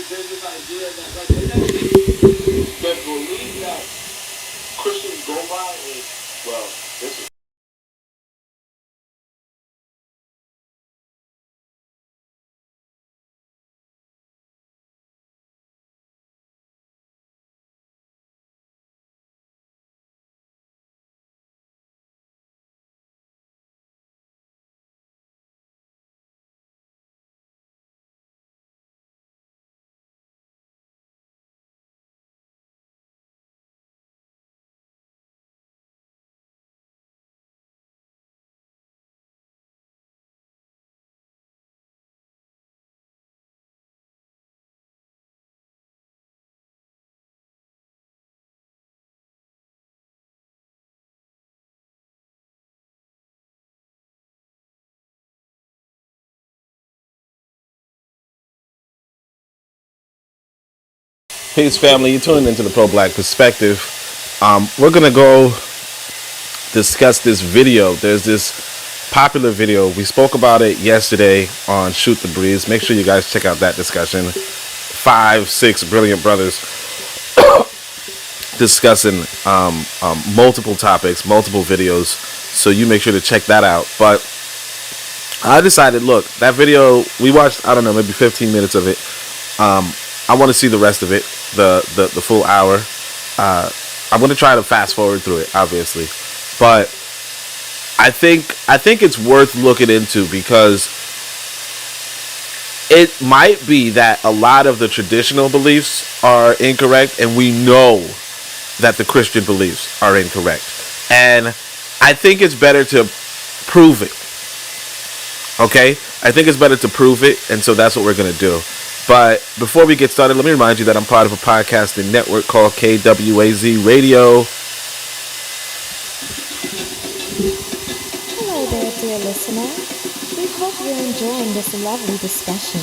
there's this idea that like the belief that Christians go by is, well, this is. Peace, family. You're tuning into the Pro-Black Perspective. We're going to go discuss this video. There's this popular video. We spoke about it yesterday on Shoot the Breeze. Make sure you guys check out that discussion. 5-6 brilliant brothers discussing multiple topics, multiple videos. So you make sure to check that out. But I decided, look, that video, we watched, I don't know, maybe 15 minutes of it. I want to see the rest of it, the full hour. I'm going to try to fast forward through it, obviously, but I think it's worth looking into, because it might be that a lot of the traditional beliefs are incorrect, and we know that the Christian beliefs are incorrect, and I think it's better to prove it. Okay, I think it's better to prove it, and so that's what we're going to do. But before we get started, let me remind you that I'm part of a podcasting network called KWAZ Radio. Hello there, dear listener. We hope you're enjoying this lovely discussion.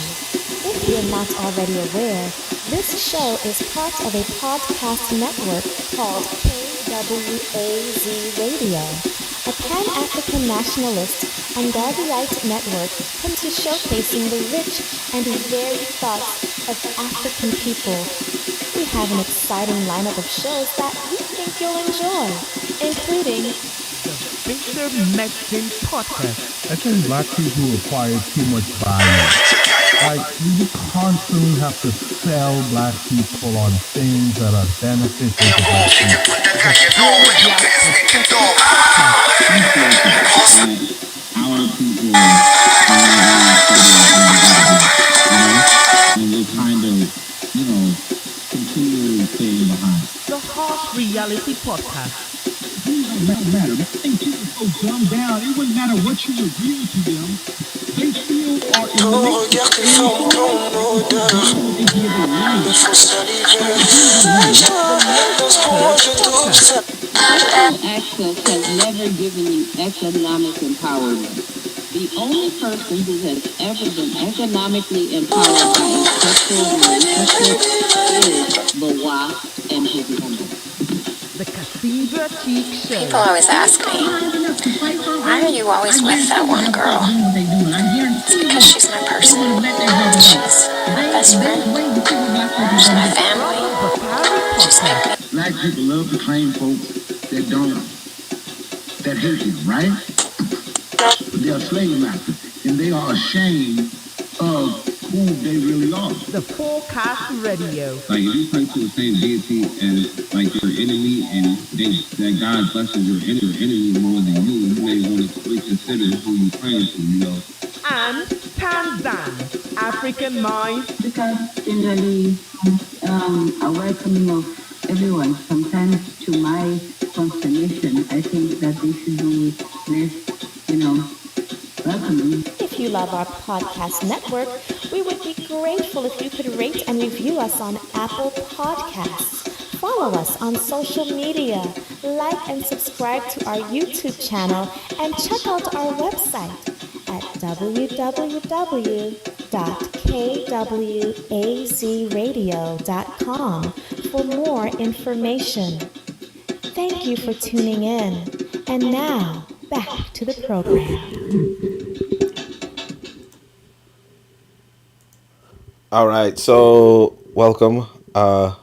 If you're not already aware, this show is part of a podcast network called KWAZ Radio, a Pan-African Nationalist and Atheist network committed to showcasing the rich and varied thoughts of African people. We have an exciting lineup of shows that we think you'll enjoy, including the Victor Mexican Podcast. I think black people acquire too much value. Like, you constantly have to sell black people on things that are beneficial to black people. Our people and they kind of, continually staying behind. The Harsh Reality Podcast. It doesn't matter. I think people so dumbed down, it wouldn't matter what you reveal to them. They still are Access has never given you economic empowerment. The only person who has ever been economically empowered by a sexual relationship is Bois and his member. The Cathedral Cheek Show. People always ask me, why are you always with that one girl? It's because she's my person. She's my best friend. She's my family. She's my good. Black people love to claim folks that hate them, right? They're slave masters, and they are ashamed of who they really are. The Forecast Radio. Like, if you pray to the same deity as, like, your enemy, and that God blesses your enemy more than you may want to reconsider who you praying to, And Tanzan, African Mind. Because generally, a welcoming of everyone, sometimes to my consternation, I think that they should be less, welcoming. If you love our podcast network, we would be grateful if you could rate and review us on Apple Podcasts. Follow us on social media, like and subscribe to our YouTube channel, and check out our website at www.kwazradio.com for more information. Thank you for tuning in. And now, back to the program. All right, so welcome. Hold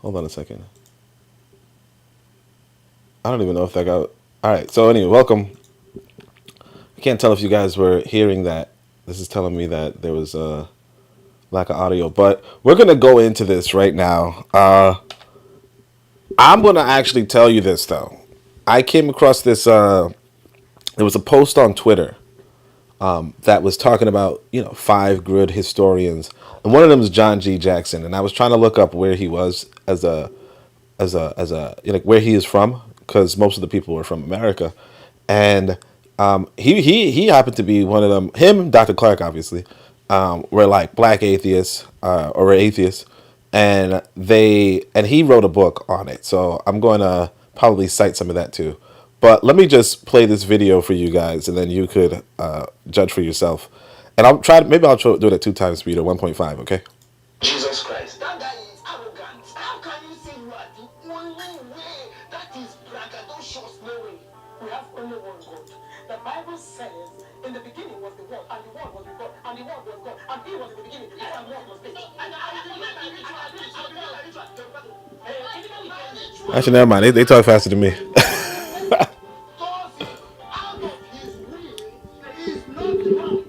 on a second. I don't even know if that got. All right, so anyway, welcome. I can't tell if you guys were hearing that. This is telling me that there was a lack of audio, but we're gonna go into this right now. I'm gonna actually tell you this though. I came across this. There was a post on Twitter that was talking about 5 good historians, and one of them is John G. Jackson. And I was trying to look up where he was where he is from, because most of the people were from America, and he happened to be one of them. Him, Dr. Clark, obviously, were like black atheists or were atheists, and he wrote a book on it. So I'm going to probably cite some of that too. But let me just play this video for you guys, and then you could judge for yourself. And I'll try. Maybe I'll do it at 2 times speed or 1.5. Okay. Jesus Christ. That guy is arrogant. How can you say you are the only way? That is braggadocious. No way. We have only one God. The Bible says, in the beginning was the Word, and the Word was with God, and the Word was God, and He was in the beginning, and the Word was God. Actually, never mind. They talk faster than me. Out of His will, He is not wrong.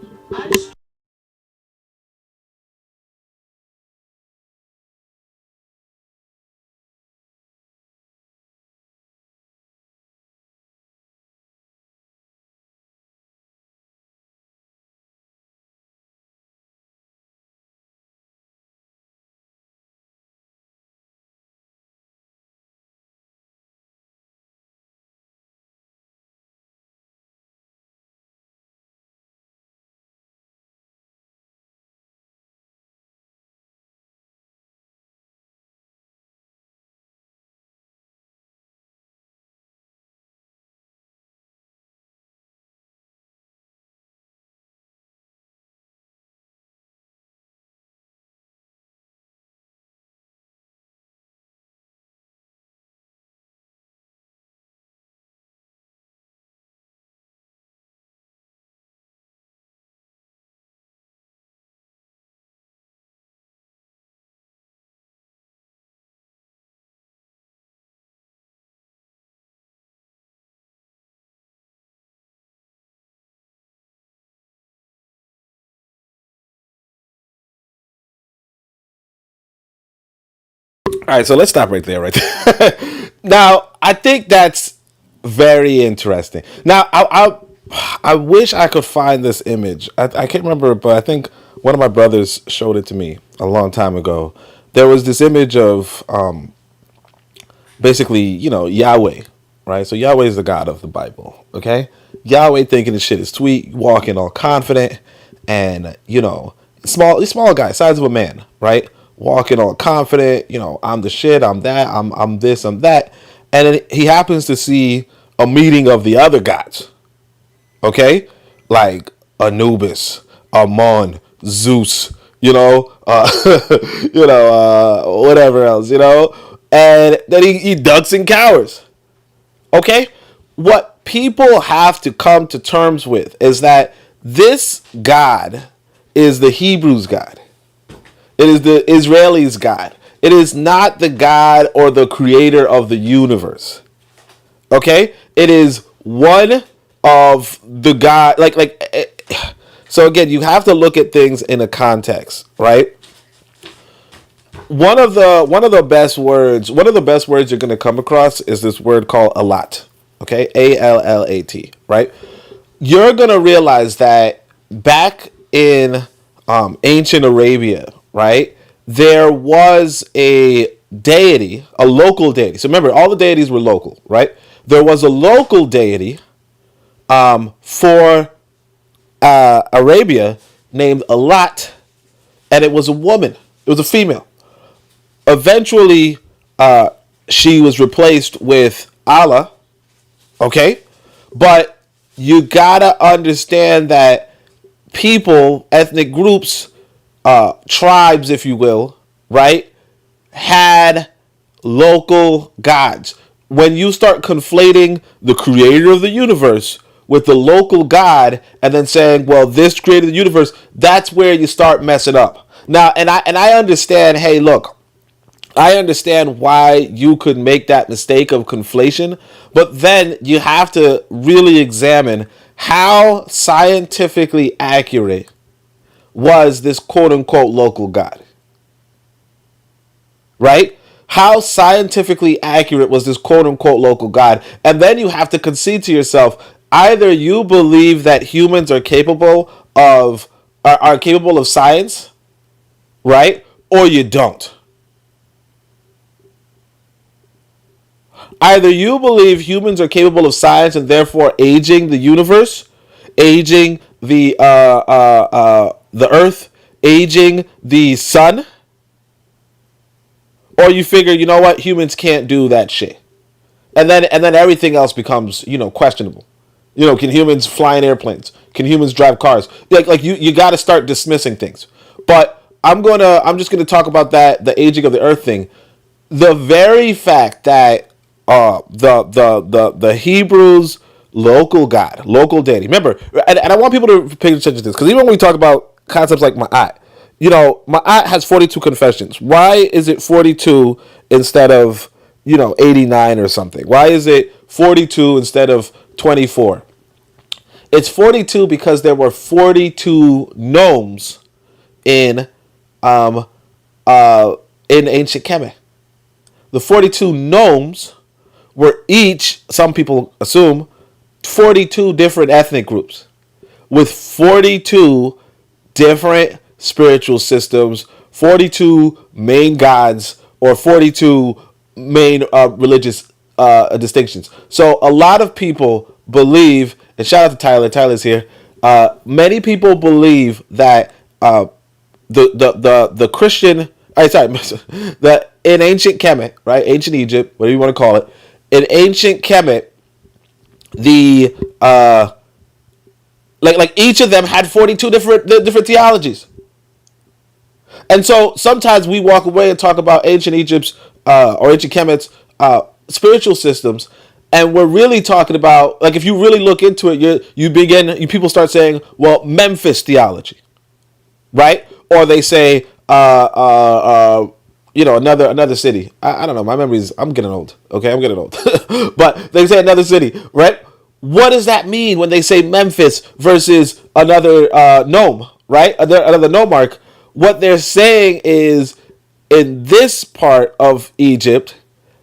All right, so let's stop right there, right there. Now, I think that's very interesting. Now, I wish I could find this image. I can't remember, but I think one of my brothers showed it to me a long time ago. There was this image of basically, Yahweh, right? So Yahweh is the God of the Bible, okay? Yahweh thinking this shit is sweet, walking all confident, and small guy, size of a man, right? Walking all confident, I'm the shit, I'm that, I'm this, I'm that, and then he happens to see a meeting of the other gods, okay, like Anubis, Amon, Zeus, whatever else, and then he ducks and cowers. Okay, what people have to come to terms with is that this God is the Hebrews' God. It is the Israelis' God. It is not the God or the creator of the universe. Okay? It is one of the God. So again, you have to look at things in a context, right? One of the best words you're going to come across is this word called allat. Okay? ALLAT, right? You're going to realize that back in ancient Arabia, right, there was a deity, a local deity. So remember, all the deities were local, right? There was a local deity for Arabia named Allat, and it was a woman. It was a female. Eventually, she was replaced with Allah, okay? But you gotta understand that people, ethnic groups, tribes, if you will, right, had local gods. When you start conflating the creator of the universe with the local god and then saying, well, this created the universe, that's where you start messing up. Now, and I understand. Hey, look, I understand why you could make that mistake of conflation, but then you have to really examine how scientifically accurate was this quote unquote local God, right? How scientifically accurate was this quote unquote local God? And then you have to concede to yourself, either you believe that humans are capable of are capable of science, right? Or you don't. Either you believe humans are capable of science and therefore aging the universe, aging the earth, aging the sun, or you figure, you know what, humans can't do that shit, and then everything else becomes, questionable. Can humans fly in airplanes? Can humans drive cars? Like you got to start dismissing things. But I'm just gonna talk about the aging of the earth thing. The very fact that the Hebrews local God, local deity. Remember, and I want people to pay attention to this, because even when we talk about concepts like Ma'at, Ma'at has 42 confessions. Why is it 42 instead of 89 or something? Why is it 42 instead of 24? It's 42 because there were 42 gnomes in ancient Kemet. The 42 gnomes were each, some people assume, 42 different ethnic groups with 42 different spiritual systems, 42 main gods, or 42 main religious distinctions. So a lot of people believe, and shout out to Tyler, Tyler's here, many people believe that the Christian, that in ancient Kemet, right, ancient Egypt, whatever you want to call it, in ancient Kemet, the like each of them had 42 different theologies. And so sometimes we walk away and talk about ancient Egypt's or ancient Kemet's spiritual systems, and we're really talking about, like, if you really look into it, people start saying, well, Memphis theology, right? Or they say another city. I don't know. My memory is, I'm getting old. Okay, I'm getting old. But they say another city, right? What does that mean when they say Memphis versus another gnome, right? Another nomarch. What they're saying is, in this part of Egypt,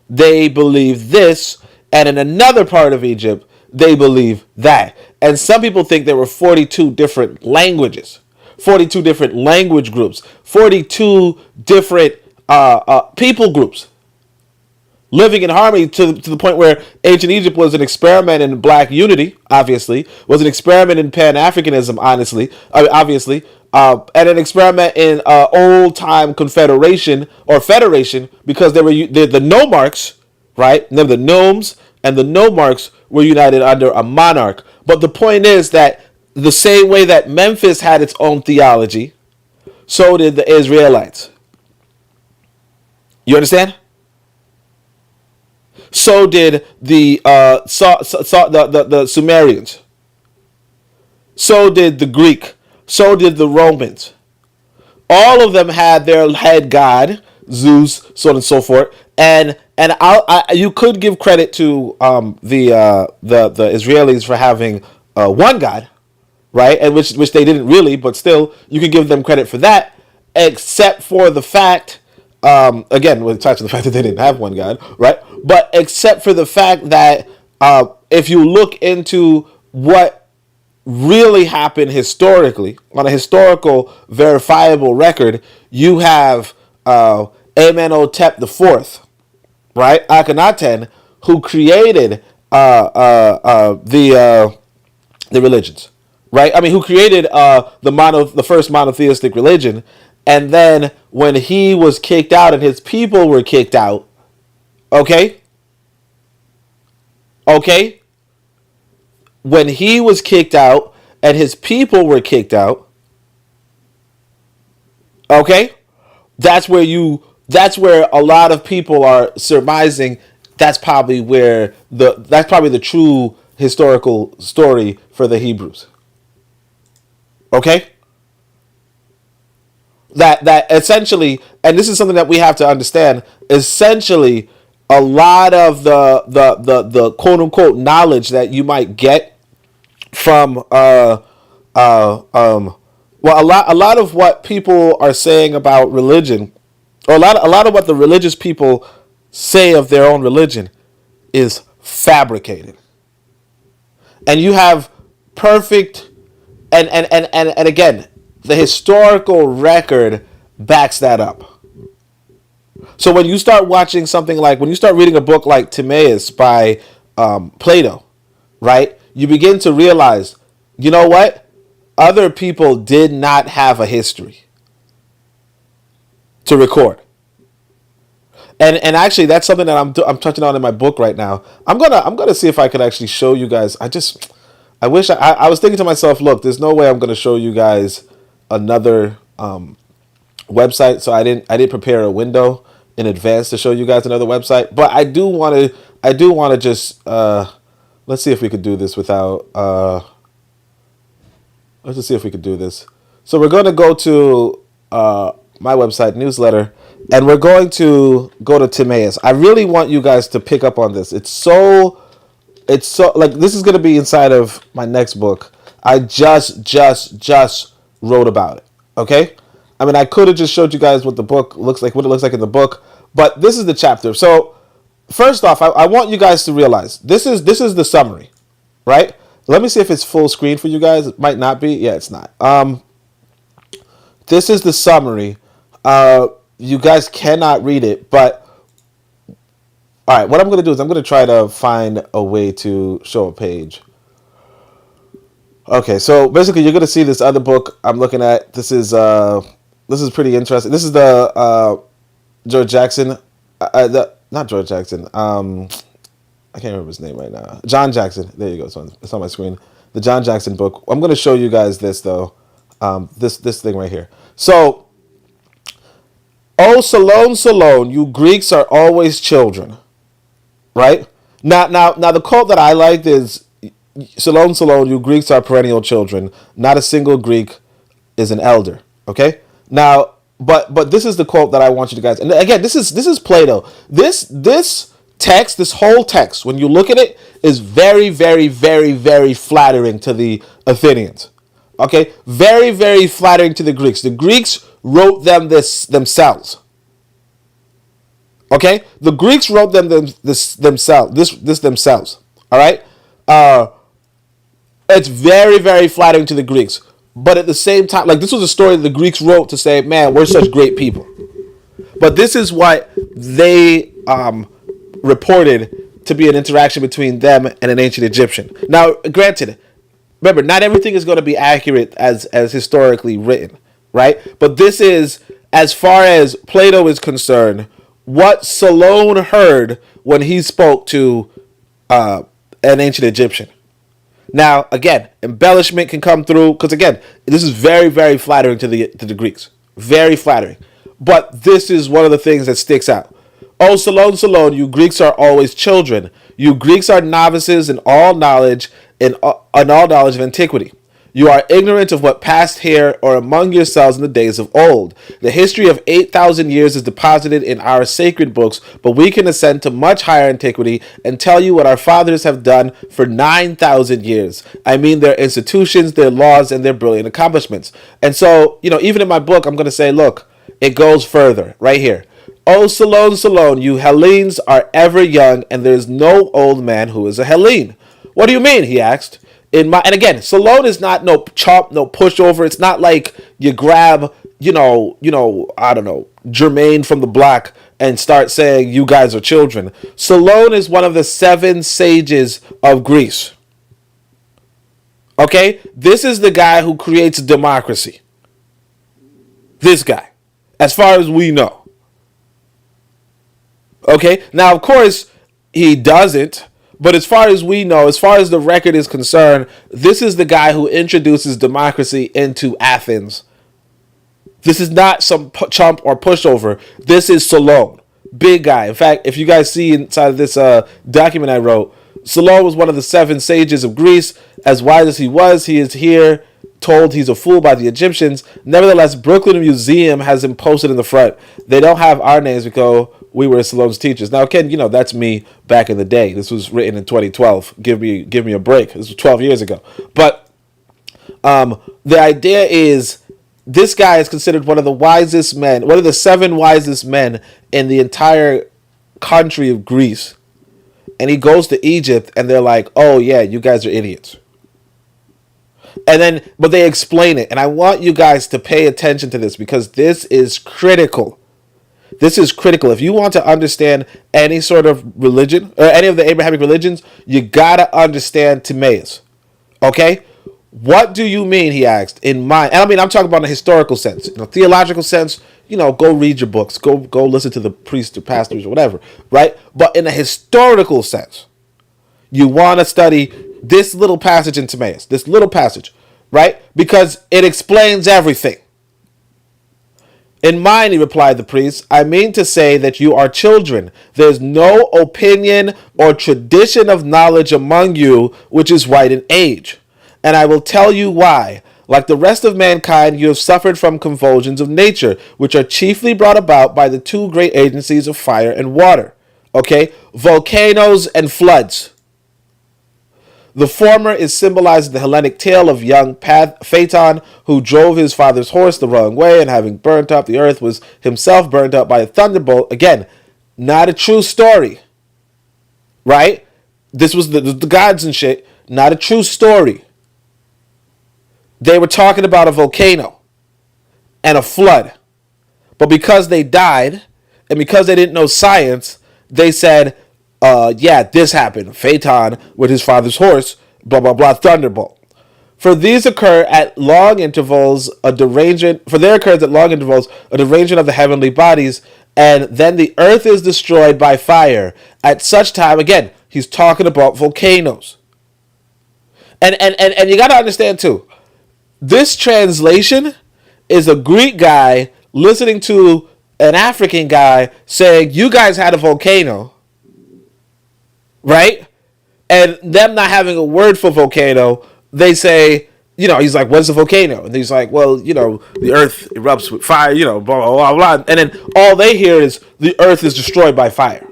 they believe this, and in another part of Egypt, they believe that. And some people think there were 42 different languages, 42 different language groups, 42 different people groups living in harmony, to the point where ancient Egypt was an experiment in black unity, obviously, was an experiment in Pan-Africanism, obviously, and an experiment in old-time confederation or federation, because there were the nomarchs, right? Remember, the gnomes and the nomarchs were united under a monarch. But the point is that the same way that Memphis had its own theology, so did the Israelites. You understand? So did the Sumerians. So did the Greek. So did the Romans. All of them had their head god, Zeus, so on and so forth. And you could give credit to the Israelis for having one god, right? And which they didn't really, but still, you could give them credit for that, except for the fact. Again, we're touching the fact that they didn't have one God, right? But except for the fact that if you look into what really happened historically, on a historical, verifiable record, you have Amenhotep IV, right? Akhenaten, who created the religions, right? I mean, who created the first monotheistic religion. And then when he was kicked out and his people were kicked out, okay? When he was kicked out and his people were kicked out, okay? That's where a lot of people are surmising that's probably the true historical story for the Hebrews. Okay? that essentially, and this is something that we have to understand, essentially a lot of the quote unquote knowledge that you might get from well, a lot of what people are saying about religion, or a lot of what the religious people say of their own religion is fabricated. And you have perfect and again, the historical record backs that up. So when you start watching something like, when you start reading a book like Timaeus by Plato, right? You begin to realize, you know what? Other people did not have a history to record. And actually, that's something that I'm touching on in my book right now. I'm gonna see if I could actually show you guys. I wish I was thinking to myself, look, there's no way I'm gonna show you guys another website. So I didn't prepare a window in advance to show you guys another website. But I do want to just let's see if we could do this without. Let's just see if we could do this. So we're going to go to my website newsletter, and we're going to go to Timaeus. I really want you guys to pick up on this. It's so like, this is going to be inside of my next book. I just wrote about it. Okay. I mean, I could have just showed you guys what the book looks like, what it looks like in the book, but this is the chapter. So first off, I want you guys to realize this is the summary, right? Let me see if it's full screen for you guys. It might not be. Yeah, it's not. This is the summary. You guys cannot read it, but all right, what I'm going to do is I'm going to try to find a way to show a page. Okay, so basically you're going to see this other book I'm looking at. This is pretty interesting. This is the George Jackson, not George Jackson. I can't remember his name right now. John Jackson. There you go. It's on my screen. The John Jackson book. I'm going to show you guys this though. This thing right here. So, oh, Salome, Salome, you Greeks are always children. Right? Now, the quote that I liked is, Salome, Salome, you Greeks are perennial children. Not a single Greek is an elder. Okay? Now, but this is the quote that I want you to guys. And again, this is Plato. This text, this whole text, when you look at it, is very, very, very, very flattering to the Athenians. Okay? Very, very flattering to the Greeks. The Greeks wrote them this themselves. Okay? The Greeks wrote them this themselves. All right? It's very, very flattering to the Greeks. But at the same time, like, this was a story that the Greeks wrote to say, man, we're such great people. But this is what they reported to be an interaction between them and an ancient Egyptian. Now, granted, remember, not everything is going to be accurate as historically written, right? But this is, as far as Plato is concerned, what Salome heard when he spoke to an ancient Egyptian. Now, again, embellishment can come through, because again, this is very, very flattering to the Greeks. Very flattering. But this is one of the things that sticks out. Oh, Salome, Salome, you Greeks are always children. You Greeks are novices in all knowledge, in all knowledge of antiquity. You are ignorant of what passed here or among yourselves in the days of old. The history of 8,000 years is deposited in our sacred books, but we can ascend to much higher antiquity and tell you what our fathers have done for 9,000 years. I mean their institutions, their laws, and their brilliant accomplishments. And so, even in my book, I'm going to say, look, it goes further right here. Oh, Salome, Salome, you Hellenes are ever young, and there is no old man who is a Hellene. What do you mean? He asked. And again, Salome is not no chomp, no pushover. It's not like you grab, I don't know, Jermaine from the block and start saying you guys are children. Salome is one of the 7 sages of Greece. Okay? This is the guy who creates democracy. This guy. As far as we know. Okay? Now, of course, he doesn't. But as far as we know, as far as the record is concerned, this is the guy who introduces democracy into Athens. This is not some chump or pushover. This is Salome. Big guy. In fact, if you guys see inside of this document I wrote, Salome was one of the 7 sages of Greece. As wise as he is here told he's a fool by the Egyptians. Nevertheless, Brooklyn Museum has him posted in the front. They don't have our names because we were Salone's teachers. Now, Ken, that's me back in the day. This was written in 2012. Give me a break. This was 12 years ago. But the idea is this guy is considered one of the wisest men, one of the 7 wisest men in the entire country of Greece. And he goes to Egypt and they're like, oh yeah, you guys are idiots. But they explain it. And I want you guys to pay attention to this because this is critical. This is critical. If you want to understand any sort of religion or any of the Abrahamic religions, you got to understand Timaeus. Okay? What do you mean, he asked, in mind? And I mean, I'm talking about in a historical sense. In a theological sense, go read your books. Go listen to the priests or pastors or whatever, right? But in a historical sense, you want to study this little passage in Timaeus, this little passage, right? Because it explains everything. In mine, he replied the priest, I mean to say that you are children. There's no opinion or tradition of knowledge among you which is right in age. And I will tell you why. Like the rest of mankind, you have suffered from convulsions of nature, which are chiefly brought about by the 2 great agencies of fire and water. Okay? Volcanoes and floods. The former is symbolized in the Hellenic tale of young Phaeton, who drove his father's horse the wrong way, and having burnt up the earth, was himself burnt up by a thunderbolt. Again, not a true story. Right? This was the gods and shit. Not a true story. They were talking about a volcano and a flood. But because they died, and because they didn't know science, they said, yeah, this happened. Phaeton with his father's horse, blah, blah, blah, thunderbolt. For these occur at long intervals, a derangement of the heavenly bodies, and then the earth is destroyed by fire. At such time, again, he's talking about volcanoes. And you got to understand, too, this translation is a Greek guy listening to an African guy saying, you guys had a volcano. Right? And them not having a word for volcano, they say, he's like, what's a volcano? And he's like, well, the earth erupts with fire, blah, blah, blah, blah. And then all they hear is the earth is destroyed by fire.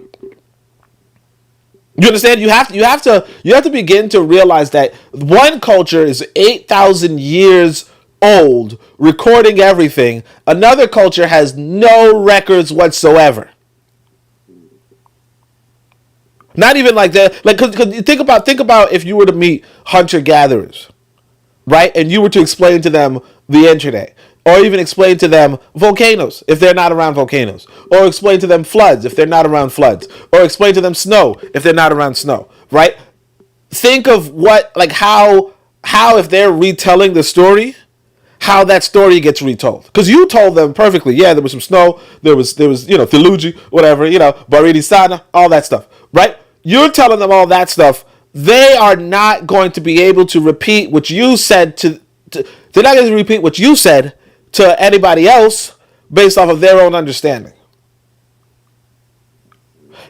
You understand? You have to begin to realize that one culture is 8,000 years old, recording everything. Another culture has no records whatsoever. Not even like that. Like, cause think about if you were to meet hunter-gatherers, right? And you were to explain to them the internet, or even explain to them volcanoes if they're not around volcanoes, or explain to them floods if they're not around floods, or explain to them snow if they're not around snow, right? Think of how if they're retelling the story, how that story gets retold. Because you told them perfectly, yeah, there was some snow, there was theology, whatever, Baridi Sana, all that stuff, right? You're telling them all that stuff. They are not going to be able to repeat what you said they're not going to repeat what you said to anybody else based off of their own understanding.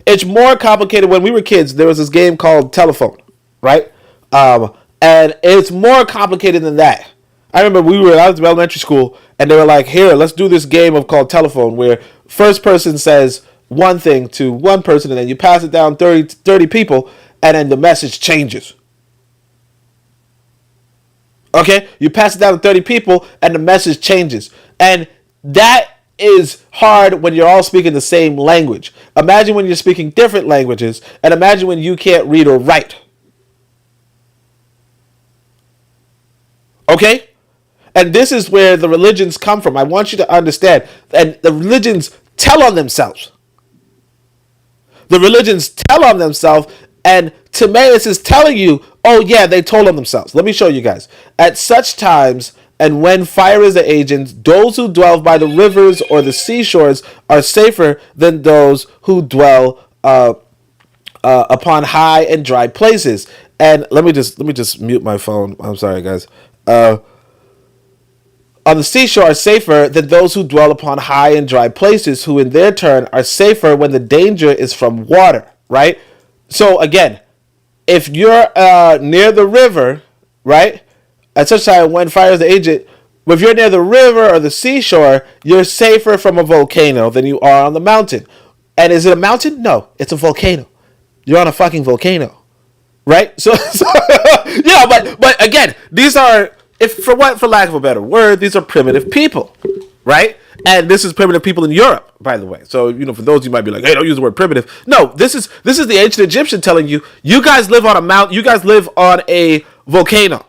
It's more complicated. When we were kids, there was this game called Telephone, right? And it's more complicated than that. I remember I was in elementary school, and they were like, here, let's do this game called Telephone, where first person says one thing to one person, and then you pass it down 30 people, and then the message changes. Okay? You pass it down to 30 people, and the message changes. And that is hard when you're all speaking the same language. Imagine when you're speaking different languages, and imagine when you can't read or write. Okay? And this is where the religions come from. I want you to understand. And the religions tell on themselves. The religions tell on themselves, and Timaeus is telling you, oh yeah, they told on themselves. Let me show you guys. At such times, and when fire is the agent, those who dwell by the rivers or the seashores are safer than those who dwell upon high and dry places. And let me just mute my phone. I'm sorry, guys. On the seashore are safer than those who dwell upon high and dry places, who in their turn are safer when the danger is from water, right? So again, if you're near the river, right, At such time, when fire is the agent, if you're near the river or the seashore, you're safer from a volcano than you are on the mountain. And is it a mountain? No, it's a volcano. You're on a fucking volcano, right? So yeah, but again, these are, for lack of a better word, these are primitive people, right? And this is primitive people in Europe, by the way. So, for those you might be like, hey, don't use the word primitive. No, this is the ancient Egyptian telling you, you guys live on a mountain, you guys live on a volcano.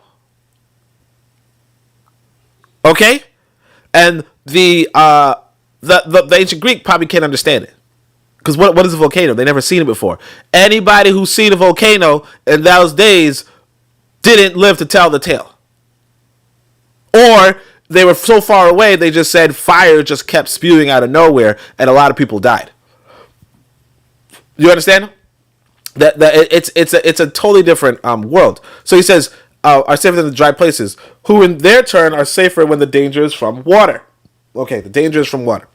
Okay? And the ancient Greek probably can't understand it. Because what is a volcano? They never seen it before. Anybody who's seen a volcano in those days didn't live to tell the tale. Or they were so far away, they just said fire just kept spewing out of nowhere, and a lot of people died. You understand? That it's a totally different world. So he says, are safer than the dry places, who in their turn are safer when the danger is from water. Okay, the danger is from water.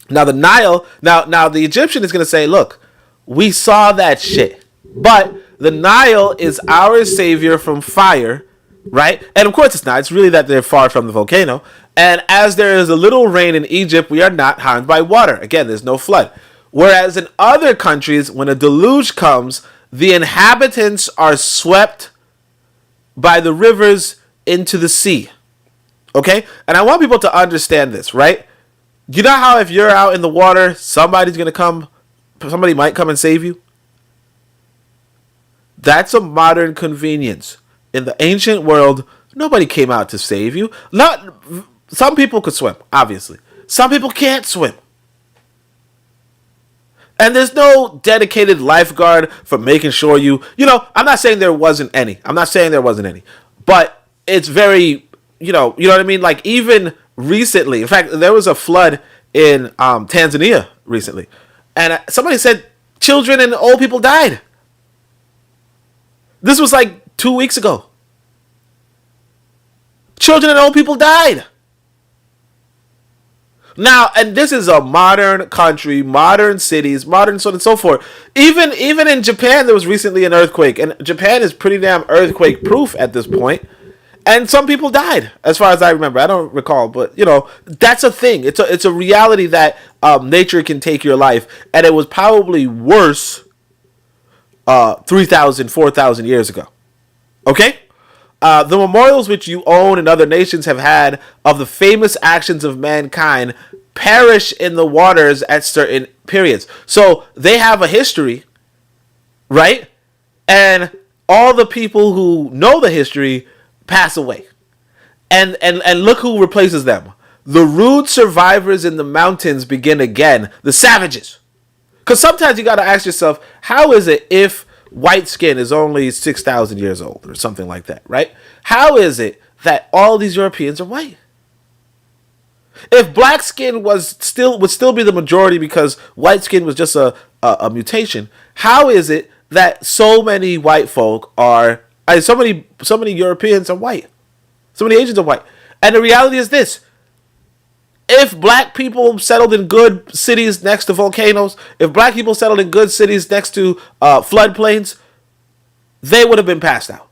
Now the Nile, now the Egyptian is going to say, look, we saw that shit, but the Nile is our savior from fire, right? And of course it's not. It's really that they're far from the volcano. And as there is a little rain in Egypt, we are not harmed by water. Again, there's no flood. Whereas in other countries, when a deluge comes, the inhabitants are swept by the rivers into the sea. Okay? And I want people to understand this, right? You know how if you're out in the water, somebody might come and save you? That's a modern convenience. In the ancient world, nobody came out to save you. Some people could swim, obviously. Some people can't swim. And there's no dedicated lifeguard for making sure I'm not saying there wasn't any. But it's very, you know what I mean? Like even recently, in fact, there was a flood in Tanzania recently. And somebody said children and old people died. This was like 2 weeks ago. Children and old people died. Now, and this is a modern country, modern cities, modern so on and so forth. Even in Japan, there was recently an earthquake. And Japan is pretty damn earthquake proof at this point. And some people died, as far as I remember. I don't recall, but, that's a thing. It's a reality that nature can take your life. And it was probably worse 3,000, 4,000 years ago. Okay? The memorials which you own and other nations have had of the famous actions of mankind perish in the waters at certain periods. So they have a history, right? And all the people who know the history pass away. And look who replaces them. The rude survivors in the mountains begin again. The savages. Because sometimes you got to ask yourself, how is it if white skin is only 6,000 years old or something like that, right? How is it that all these Europeans are white? If black skin would still be the majority because white skin was just a mutation, how is it that so many white folk so many Europeans are white? So many Asians are white. And the reality is this. If black people settled in good cities next to volcanoes, if black people settled in good cities next to floodplains, they would have been passed out.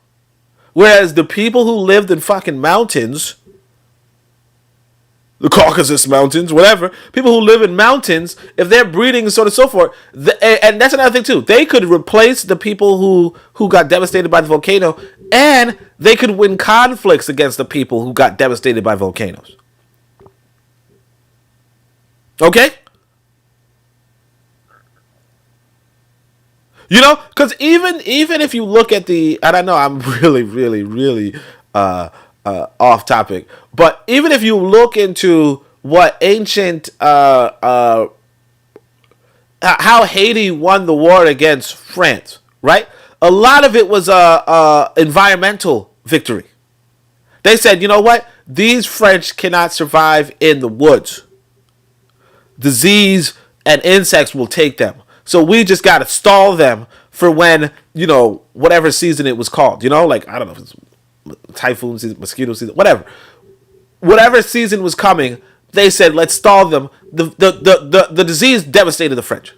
Whereas the people who lived in fucking mountains, the Caucasus Mountains, whatever, people who live in mountains, if they're breeding and so on and so forth, and that's another thing too, they could replace the people who got devastated by the volcano, and they could win conflicts against the people who got devastated by volcanoes. Okay? Because even if you look at and I know I'm really, really, really off topic, but even if you look into what ancient, how Haiti won the war against France, right? A lot of it was a environmental victory. They said, you know what? These French cannot survive in the woods. Disease and insects will take them. So we just got to stall them for when, whatever season it was called. Like, I don't know if it's typhoon season, mosquito season, whatever. Whatever season was coming, they said, let's stall them. The disease devastated the French.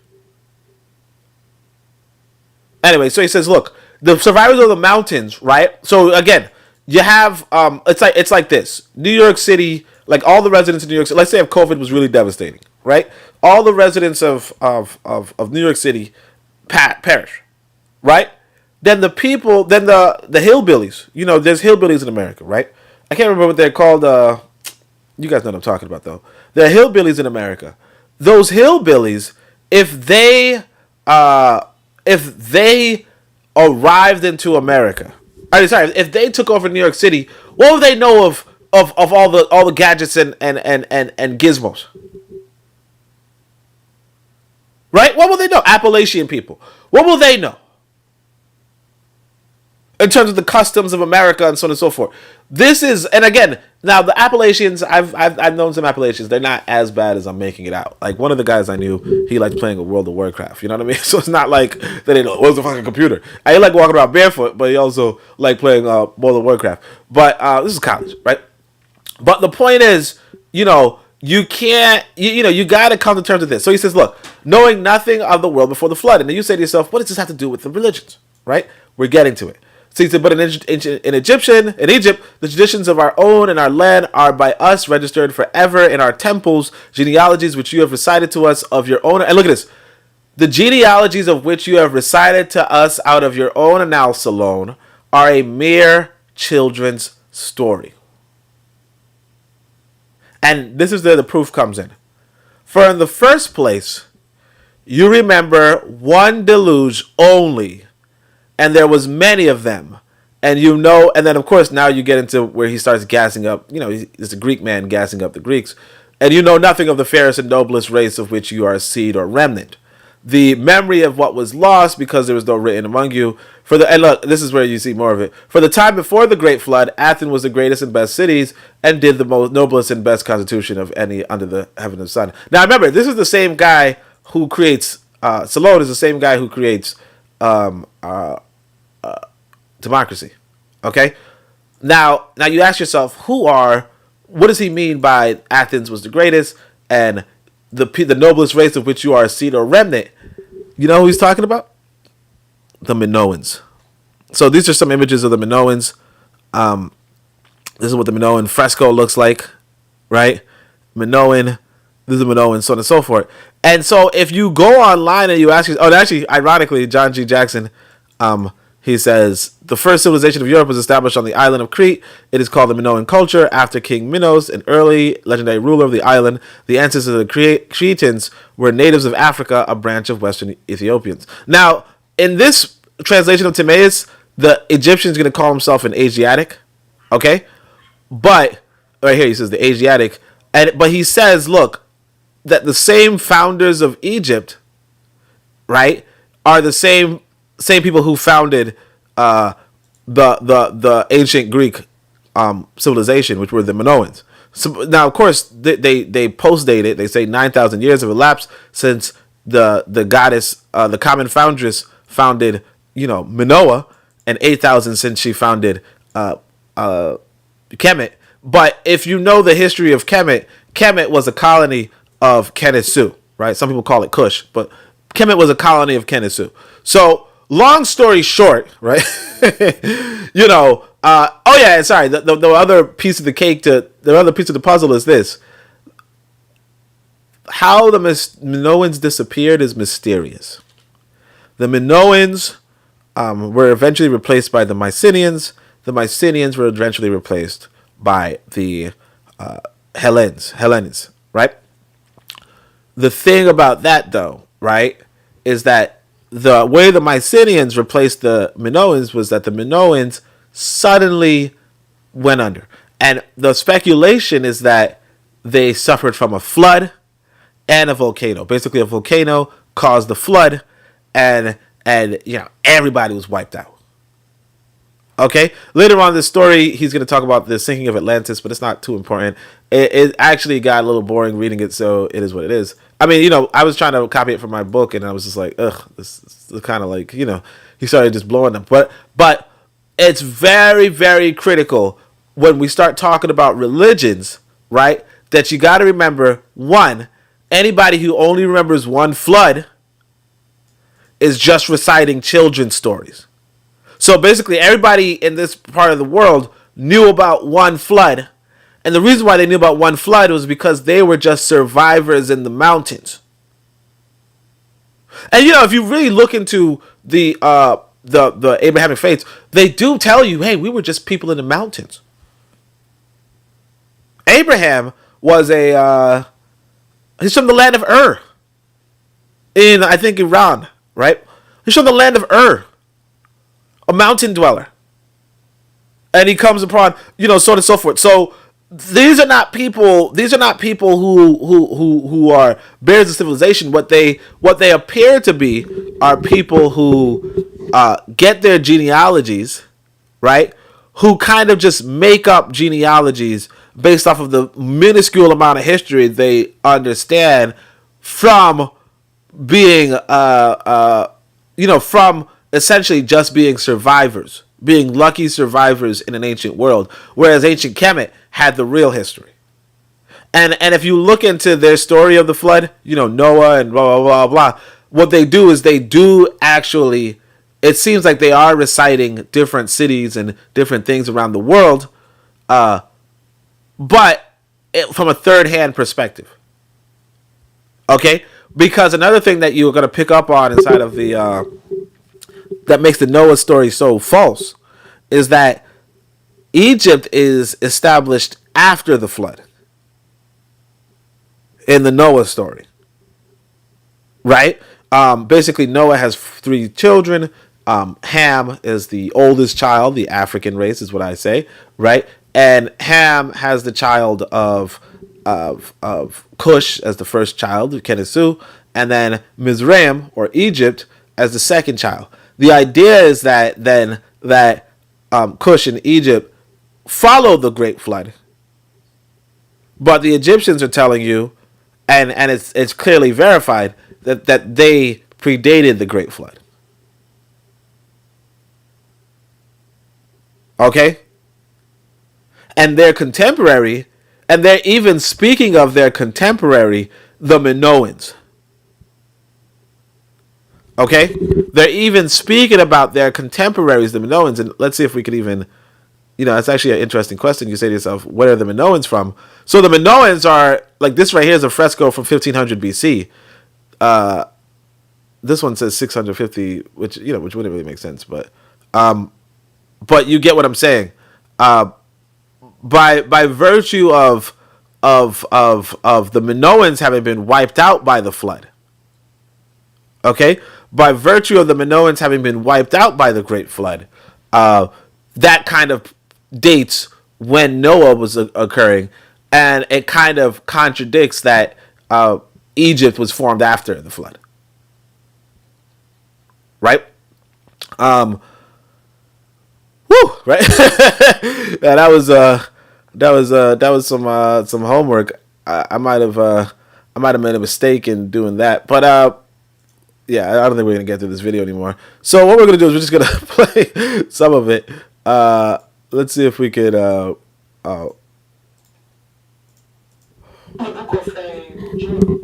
Anyway, so he says, look, the survivors of the mountains, right? So again, you have it's like this. New York City, like all the residents of New York City, let's say if COVID was really devastating, right? All the residents of New York City perish, right? Then the people, then the hillbillies, there's hillbillies in America, right? I can't remember what they're called. You guys know what I'm talking about, though. There are hillbillies in America. Those hillbillies, if they arrived into America, if they took over New York City, what would they know of all the gadgets and gizmos? Right? What will they know? Appalachian people. What will they know? In terms of the customs of America and so on and so forth. This is, and again, now the Appalachians, I've known some Appalachians. They're not as bad as I'm making it out. Like one of the guys I knew, he liked playing with World of Warcraft. You know what I mean? So it's not like they didn't know, what's the fucking computer? I like walking around barefoot, but he also like playing World of Warcraft. But this is college, right? But the point is, you can't, you got to come to terms with this. So he says, look, knowing nothing of the world before the flood. And then you say to yourself, what does this have to do with the religions, right? We're getting to it. So he said, but in Egypt, the traditions of our own and our land are by us registered forever in our temples, genealogies which you have recited to us of your own. And look at this. The genealogies of which you have recited to us out of your own annals alone are a mere children's story. And this is where the proof comes in. For in the first place, you remember one deluge only, and there was many of them. And and then of course now you get into where he starts gassing up, he's a Greek man gassing up the Greeks. And you know nothing of the fairest and noblest race of which you are a seed or remnant. The memory of what was lost because there was no written among you. And look, this is where you see more of it. For the time before the great flood, Athens was the greatest and best cities and did the most noblest and best constitution of any under the heaven and sun. Now remember, this is the same guy who creates, Solon is the same guy who creates democracy. Okay? Now you ask yourself, what does he mean by Athens was the greatest and the noblest race of which you are a seed or remnant? You know who he's talking about? The Minoans. So these are some images of the Minoans. This is what the Minoan fresco looks like, right? Minoan, this is Minoan, so on and so forth. And so if you go online and you ask, actually, ironically, John G. Jackson, he says, the first civilization of Europe was established on the island of Crete. It is called the Minoan culture after King Minos, an early legendary ruler of the island. The ancestors of the Cretans were natives of Africa, a branch of Western Ethiopians. Now, in this translation of Timaeus, the Egyptian is going to call himself an Asiatic, okay? But, right here he says the Asiatic, but he says, look, that the same founders of Egypt, right, are the same people who founded the ancient Greek civilization, which were the Minoans. So now, of course, they post-date it. They say 9,000 years have elapsed since the goddess, the common foundress, founded, Minoa, and 8,000 since she founded Kemet. But if you know the history of Kemet, Kemet was a colony of Kennesu, right? Some people call it Kush, but Kemet was a colony of Kennesu. So, long story short, right? The other piece of the cake the other piece of the puzzle is this. How the Minoans disappeared is mysterious. The Minoans were eventually replaced by the Mycenaeans. The Mycenaeans were eventually replaced by the Hellenes, right? The thing about that, though, right, is that the way the Mycenaeans replaced the Minoans was that the Minoans suddenly went under. And the speculation is that they suffered from a flood and a volcano. Basically, a volcano caused the flood, and everybody was wiped out. Okay? Later on in the story, he's going to talk about the sinking of Atlantis, but it's not too important. It actually got a little boring reading it, so it is what it is. I mean, I was trying to copy it from my book, and I was just like, ugh, this is kind of like, he started just blowing them. But it's very, very critical when we start talking about religions, right, that you got to remember, one, anybody who only remembers one flood is just reciting children's stories. So basically, everybody in this part of the world knew about one flood. And the reason why they knew about one flood was because they were just survivors in the mountains. And if you really look into the Abrahamic faiths, they do tell you, hey, we were just people in the mountains. Abraham was he's from the land of Ur, in, I think, Iran, right? He's from the land of Ur, a mountain dweller. And he comes upon, so on and so forth. So these are not people who are bears of civilization. What they appear to be are people who get their genealogies, right? Who kind of just make up genealogies based off of the minuscule amount of history they understand from being from essentially just being survivors, being lucky survivors in an ancient world, whereas ancient Kemet had the real history. And if you look into their story of the flood, Noah and blah blah blah blah, what they do is they do actually, it seems like they are reciting different cities and different things around the world, but from a third-hand perspective. Okay? Because another thing that you're going to pick up on inside of the that makes the Noah story so false is that Egypt is established after the flood in the Noah story, right? Basically, Noah has 3 children. Ham is the oldest child, the African race is what I say, right? And Ham has the child of Cush as the first child, Kenesu, and then Mizraim or Egypt as the second child. The idea is that Cush and Egypt followed the Great Flood, but the Egyptians are telling you, and it's clearly verified that they predated the Great Flood. Okay? And their contemporary, and they're even speaking of their contemporary, the Minoans. Okay? They're even speaking about their contemporaries, the Minoans, and let's see if we could even, it's actually an interesting question. You say to yourself, where are the Minoans from? So the Minoans are, like this right here is a fresco from 1500 BC. This one says 650, which wouldn't really make sense, but you get what I'm saying. By virtue of the Minoans having been wiped out by the flood. Okay? By virtue of the Minoans having been wiped out by the Great Flood, that kind of dates when Noah was occurring, and it kind of contradicts that Egypt was formed after the flood. Right? Woo! Right? Yeah, that was some homework. I might have made a mistake in doing that, but yeah, I don't think we're gonna get through this video anymore. So what we're gonna do is we're just gonna play some of it. Let's see if we could. The book of Job.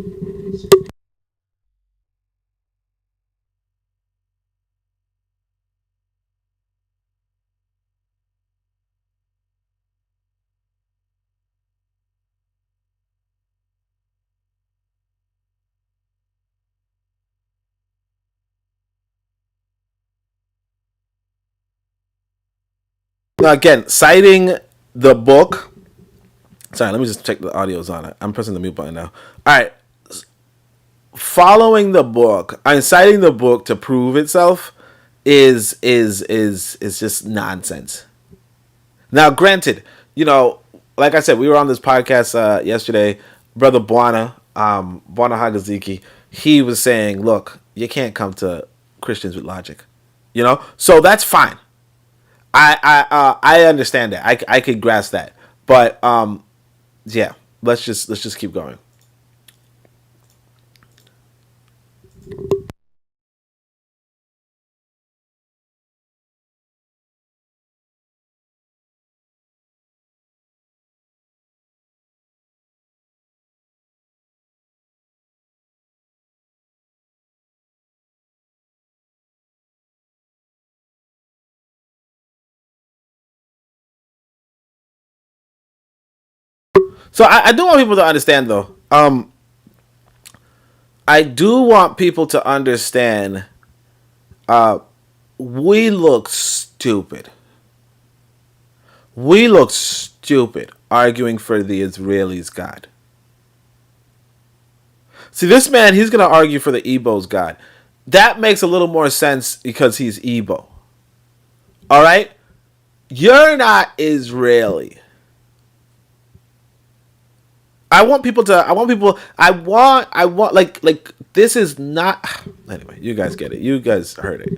Now again, citing the book. Sorry, let me just check the audio's on it. I'm pressing the mute button now. All right. Following the book, citing the book to prove itself is just nonsense. Now, granted, like I said, we were on this podcast yesterday. Brother Bwana Hagaziki, he was saying, look, you can't come to Christians with logic. So that's fine. I understand that. I could grasp that. But yeah, let's just keep going. So I do want people to understand, though. I do want people to understand. We look stupid. We look stupid arguing for the Israelis' God. See, this man, he's going to argue for the Igbo's God. That makes a little more sense because he's Igbo. All right? You're not Israeli. I want, like, this is not, anyway, you guys get it. You guys heard it.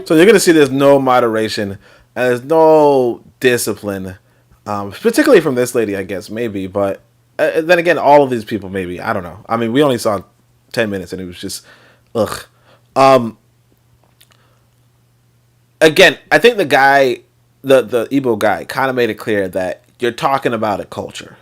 So you're going to see there's no moderation and there's no discipline, particularly from this lady, I guess, maybe. But then again, all of these people, maybe. I don't know. I mean, we only saw 10 minutes and it was just, ugh. Again, I think the guy, the Igbo guy, kind of made it clear that you're talking about a culture.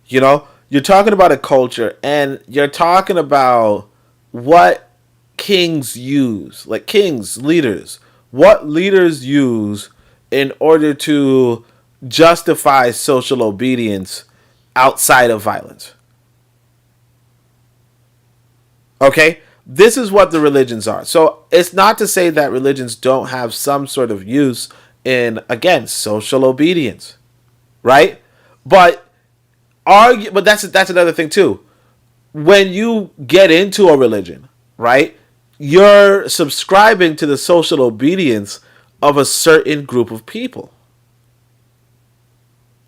You know? You're talking about a culture and you're talking about what kings use, like kings, leaders, what leaders use in order to justify social obedience outside of violence. Okay? This is what the religions are. So it's not to say that religions don't have some sort of use in, again, social obedience, right? But that's another thing too. When you get into a religion, right, you're subscribing to the social obedience of a certain group of people.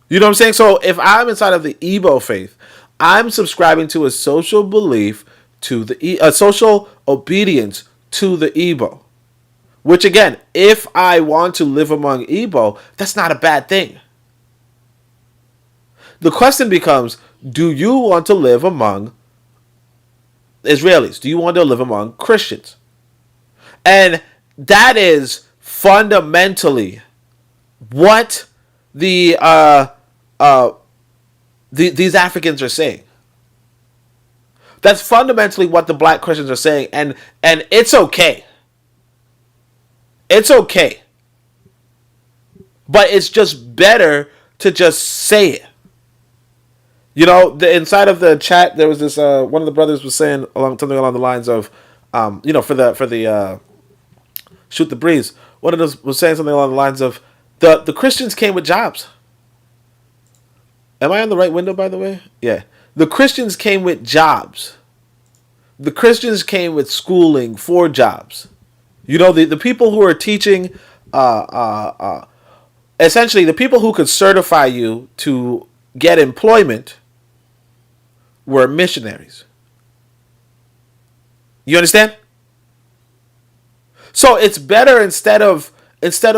You know what I'm saying? So if I'm inside of the Igbo faith, I'm subscribing to a social belief to a social obedience to the Igbo. Which again, if I want to live among Igbo, that's not a bad thing. The question becomes, do you want to live among Israelis? Do you want to live among Christians? And that is fundamentally what these Africans are saying. That's fundamentally what the black Christians are saying, and it's okay. It's okay. But it's just better to just say it. You know, inside of the chat, there was this one of the brothers was saying something along the lines of, for the shoot the breeze. One of them was saying something along the lines of, the Christians came with jobs. Am I on the right window, by the way? Yeah. The Christians came with jobs. The Christians came with schooling for jobs. You know, the people who are teaching, essentially the people who could certify you to get employment were missionaries. You understand? So it's better instead of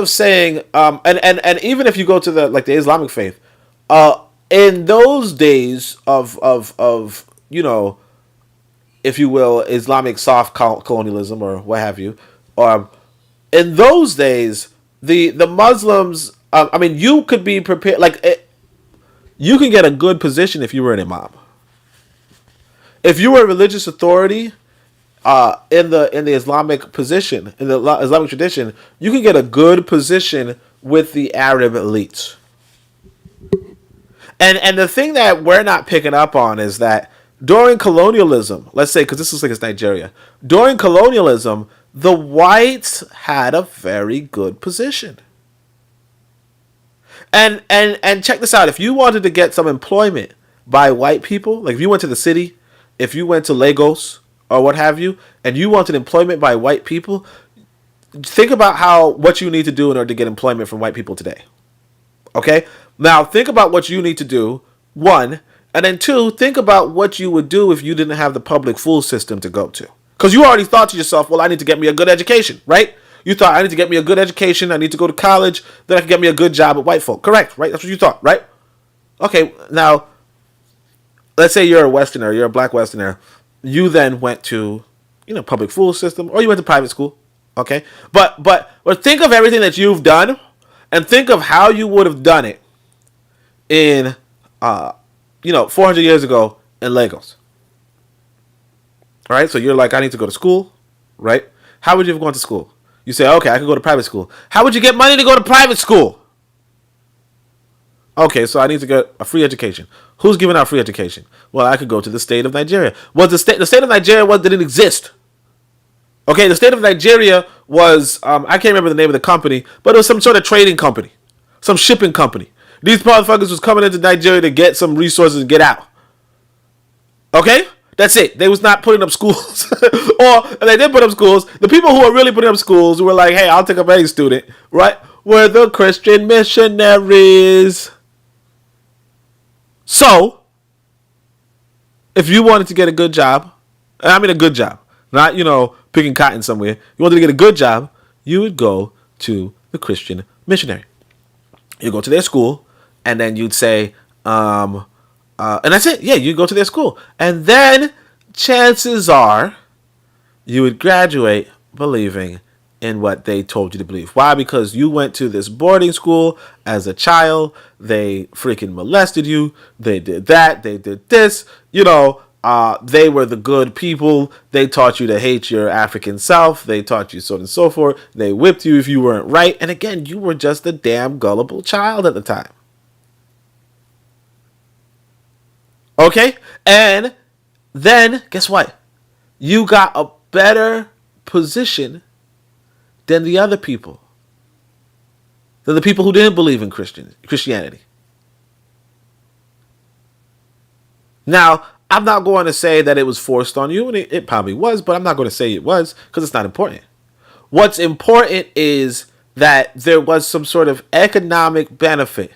saying, and even if you go to the Islamic faith, in those days of if you will, Islamic soft colonialism or what have you, in those days the Muslims, you could be prepared, you can get a good position if you were an imam. If you were a religious authority in the Islamic position, in the Islamic tradition, you can get a good position with the Arab elites. And the thing that we're not picking up on is that during colonialism, let's say, because this looks like it's Nigeria, during colonialism, the whites had a very good position. And check this out. If you wanted to get some employment by white people, like if you went to the city if you went to Lagos or what have you, and you wanted employment by white people, think about what you need to do in order to get employment from white people today. Okay? Now, think about what you need to do, one, and then two, think about what you would do if you didn't have the public school system to go to. Because you already thought to yourself, well, I need to get me a good education, right? You thought, I need to get me a good education, I need to go to college, then I can get me a good job with white folk. Correct, right? That's what you thought, right? Okay, now, let's say you're a Westerner, you're a black Westerner. You then went to, public school system, or you went to private school, okay? But think of everything that you've done, and think of how you would have done it in, 400 years ago in Lagos. All right, so you're like, I need to go to school, right? How would you have gone to school? You say, okay, I could go to private school. How would you get money to go to private school? Okay, so I need to get a free education. Who's giving out free education? Well, I could go to the state of Nigeria. Well, the state of Nigeria didn't exist. Okay, the state of Nigeria was, I can't remember the name of the company, but it was some sort of trading company, some shipping company. These motherfuckers was coming into Nigeria to get some resources and get out. Okay? That's it. They was not putting up schools. Or they did put up schools. The people who were really putting up schools, who were like, hey, I'll take up any student, right, were the Christian missionaries. So, if you wanted to get a good job, I mean a good job, not, picking cotton somewhere. You wanted to get a good job, you would go to the Christian missionary. You go to their school, and then you'd say, and that's it. Yeah, you go to their school. And then chances are you would graduate believing in what they told you to believe. Why? Because you went to this boarding school as a child. They freaking molested you. They did that. They did this. They were the good people. They taught you to hate your African self. They taught you so on and so forth. They whipped you if you weren't right. And again, you were just a damn gullible child at the time. Okay? And then, guess what? You got a better position than the other people. Than the people who didn't believe in Christianity. Now, I'm not going to say that it was forced on you, and it probably was, but I'm not going to say it was, because it's not important. What's important is that there was some sort of economic benefit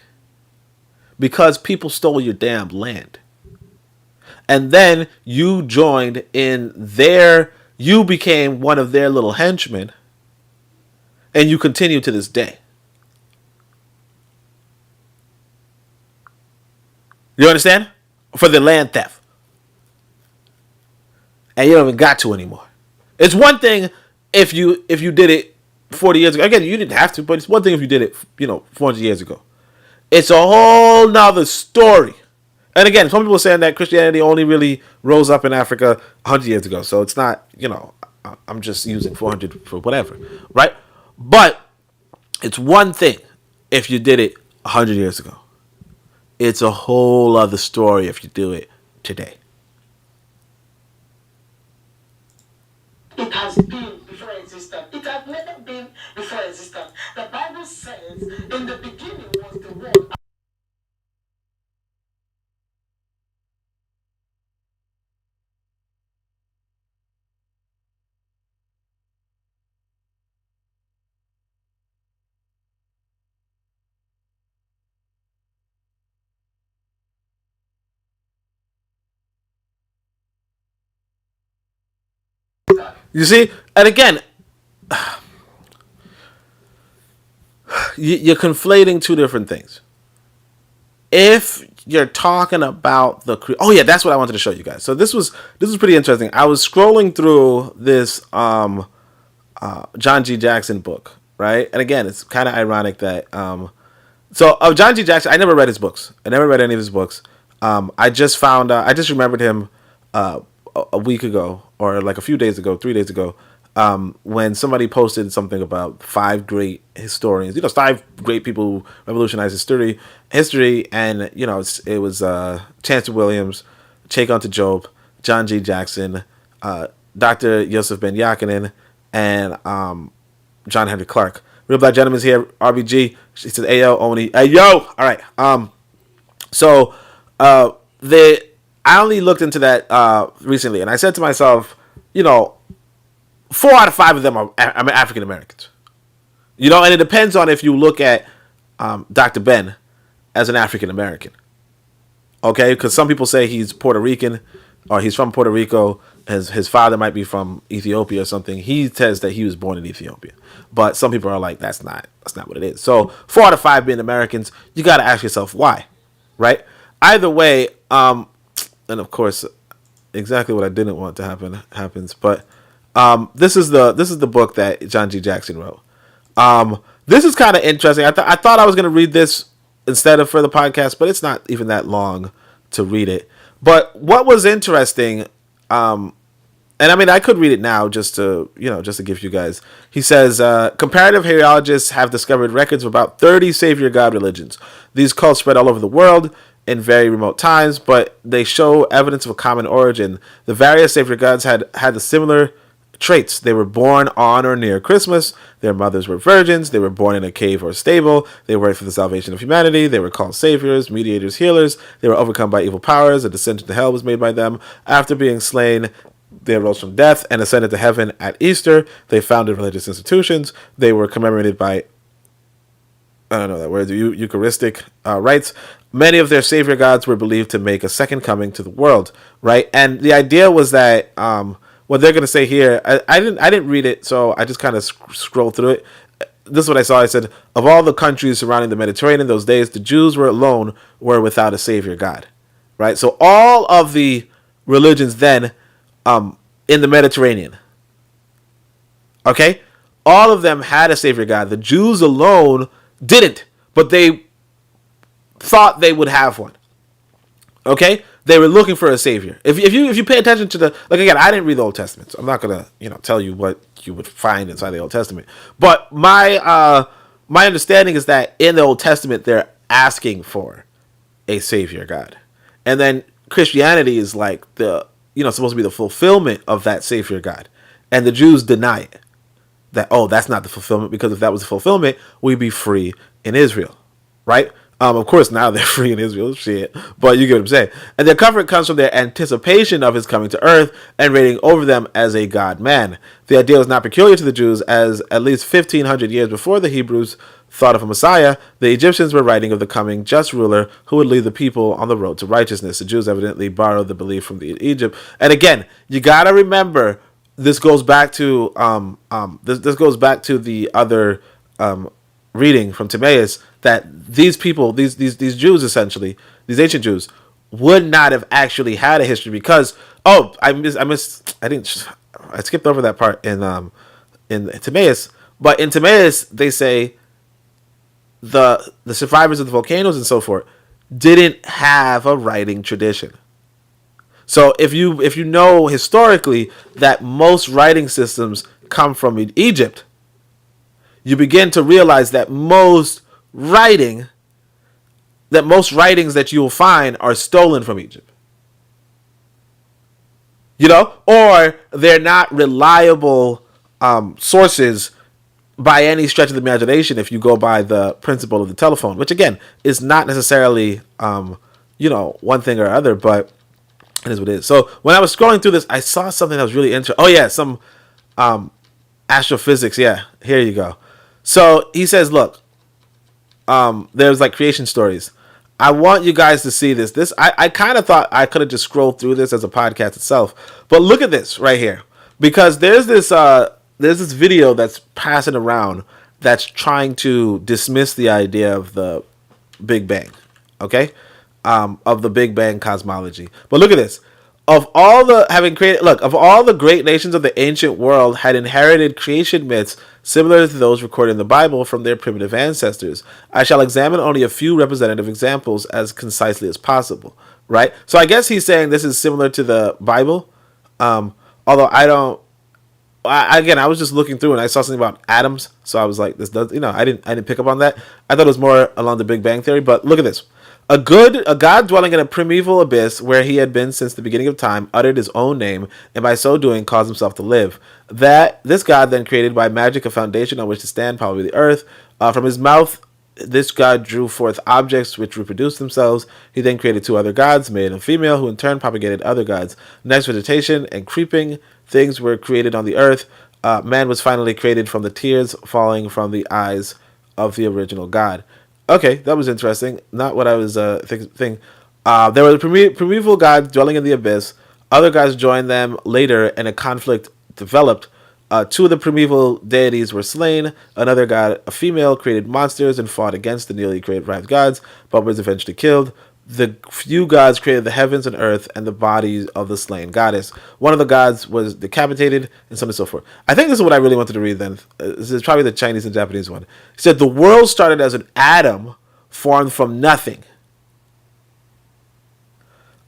because people stole your damn land. And then you joined you became one of their little henchmen, and you continue to this day. You understand? For the land theft. And you don't even got to anymore. It's one thing if you did it 40 years ago. Again, you didn't have to, but it's one thing if you did it, 400 years ago. It's a whole nother story. And again, some people are saying that Christianity only really rose up in Africa 100 years ago. So it's not, I'm just using 400 for whatever, right? But it's one thing if you did it 100 years ago. It's a whole other story if you do it today. It has been before existence. It has never been before existence. The Bible says, in the beginning was the word. You see? And again, you're conflating two different things. If you're talking about oh yeah, that's what I wanted to show you guys. So this was pretty interesting. I was scrolling through this John G. Jackson book, right? And again, it's kind of ironic that so of John G. Jackson, I never read his books. I never read any of his books. I just remembered him a week ago, or like a few days ago, 3 days ago, when somebody posted something about 5 great historians, 5 great people who revolutionized history, and it was Chancellor Williams, Cheikh Job, John G. Jackson, Dr. Yosef Ben Yakinen, and John Henry Clark. Real Black Gentleman's here, RBG. She says, "Ayo, Oni, ayo." All right. So I only looked into that recently, and I said to myself, 4 out of 5 of them are African Americans. And it depends on if you look at Dr. Ben as an African American. Okay, because some people say he's Puerto Rican or he's from Puerto Rico. His father might be from Ethiopia or something. He says that he was born in Ethiopia, but some people are like, that's not what it is. So 4 out of 5 being Americans, you got to ask yourself why, right? Either way, and of course, exactly what I didn't want to happen happens. But this is the book that John G. Jackson wrote. This is kind of interesting. I thought I was going to read this instead of for the podcast, but it's not even that long to read it. But what was interesting, and I mean, I could read it now just to give you guys. He says, comparative hairologists have discovered records of about 30 savior god religions. These cults spread all over the world in very remote times, but they show evidence of a common origin. The various savior gods had the similar traits. They were born on or near Christmas. Their mothers were virgins. They were born in a cave or stable. They worked for the salvation of humanity. They were called saviors, mediators, healers. They were overcome by evil powers. A descent into hell was made by them. After being slain, they rose from death and ascended to heaven at Easter. They founded religious institutions. They were commemorated by, I don't know that word, Eucharistic rites. Many of their savior gods were believed to make a second coming to the world, right? And the idea was that what they're going to say here, I didn't read it, so I just kind of scrolled through it. This is what I saw. I said, of all the countries surrounding the Mediterranean in those days, the Jews were without a savior god, right? So all of the religions then in the Mediterranean, okay, all of them had a savior god. The Jews alone didn't, but they thought they would have one. Okay, they were looking for a savior. If you pay attention to again, I didn't read the Old Testament, so I'm not gonna tell you what you would find inside the Old Testament. But my understanding is that in the Old Testament they're asking for a savior god, and then Christianity is like the supposed to be the fulfillment of that savior god, and the Jews deny it. That's not the fulfillment, because if that was the fulfillment, we'd be free in Israel, right? Of course, now they're free in Israel, shit. But you get what I'm saying. And their comfort comes from their anticipation of his coming to earth and reigning over them as a God-man. The idea was not peculiar to the Jews, as at least 1,500 years before the Hebrews thought of a Messiah, the Egyptians were writing of the coming just ruler who would lead the people on the road to righteousness. The Jews evidently borrowed the belief from Egypt. And again, you got to remember, this goes back to this goes back to the other reading from Timaeus, that these people, these Jews, essentially, these ancient Jews, would not have actually had a history, because I skipped over that part in Timaeus. But in Timaeus, they say the survivors of the volcanoes and so forth didn't have a writing tradition. So if you know historically that most writing systems come from Egypt, you begin to realize that most writings that you will find are stolen from Egypt. Or they're not reliable sources by any stretch of the imagination if you go by the principle of the telephone, which again is not necessarily one thing or other, but it is what it is. So when I was scrolling through this, I saw something that was really interesting. Oh yeah, some astrophysics. Yeah, here you go. So he says, look, there's like creation stories. I want you guys to see this. I kind of thought I could have just scrolled through this as a podcast itself, but look at this right here, because there's this video that's passing around that's trying to dismiss the idea of the Big Bang, okay, of the Big Bang cosmology. But look at this. Of all the great nations of the ancient world had inherited creation myths similar to those recorded in the Bible from their primitive ancestors. I shall examine only a few representative examples as concisely as possible, right? So I guess he's saying this is similar to the Bible, although I was just looking through and I saw something about atoms, so I was like, this does, I didn't pick up on that. I thought it was more along the Big Bang theory, but look at this. A god dwelling in a primeval abyss where he had been since the beginning of time uttered his own name, and by so doing caused himself to live. This god then created by magic a foundation on which to stand, probably the earth. From his mouth this god drew forth objects which reproduced themselves. He then created two other gods, male and female, who in turn propagated other gods. Next, vegetation and creeping things were created on the earth. Man was finally created from the tears falling from the eyes of the original god. Okay, that was interesting. Not what I was thinking. There were primeval gods dwelling in the abyss. Other gods joined them later, and a conflict developed. Two of the primeval deities were slain. Another god, a female, created monsters and fought against the newly revived gods, but was eventually killed. The few gods created the heavens and earth and the bodies of the slain goddess. One of the gods was decapitated, and so on and so forth. I think this is what I really wanted to read then. This is probably the Chinese and Japanese one. It said, the world started as an atom formed from nothing.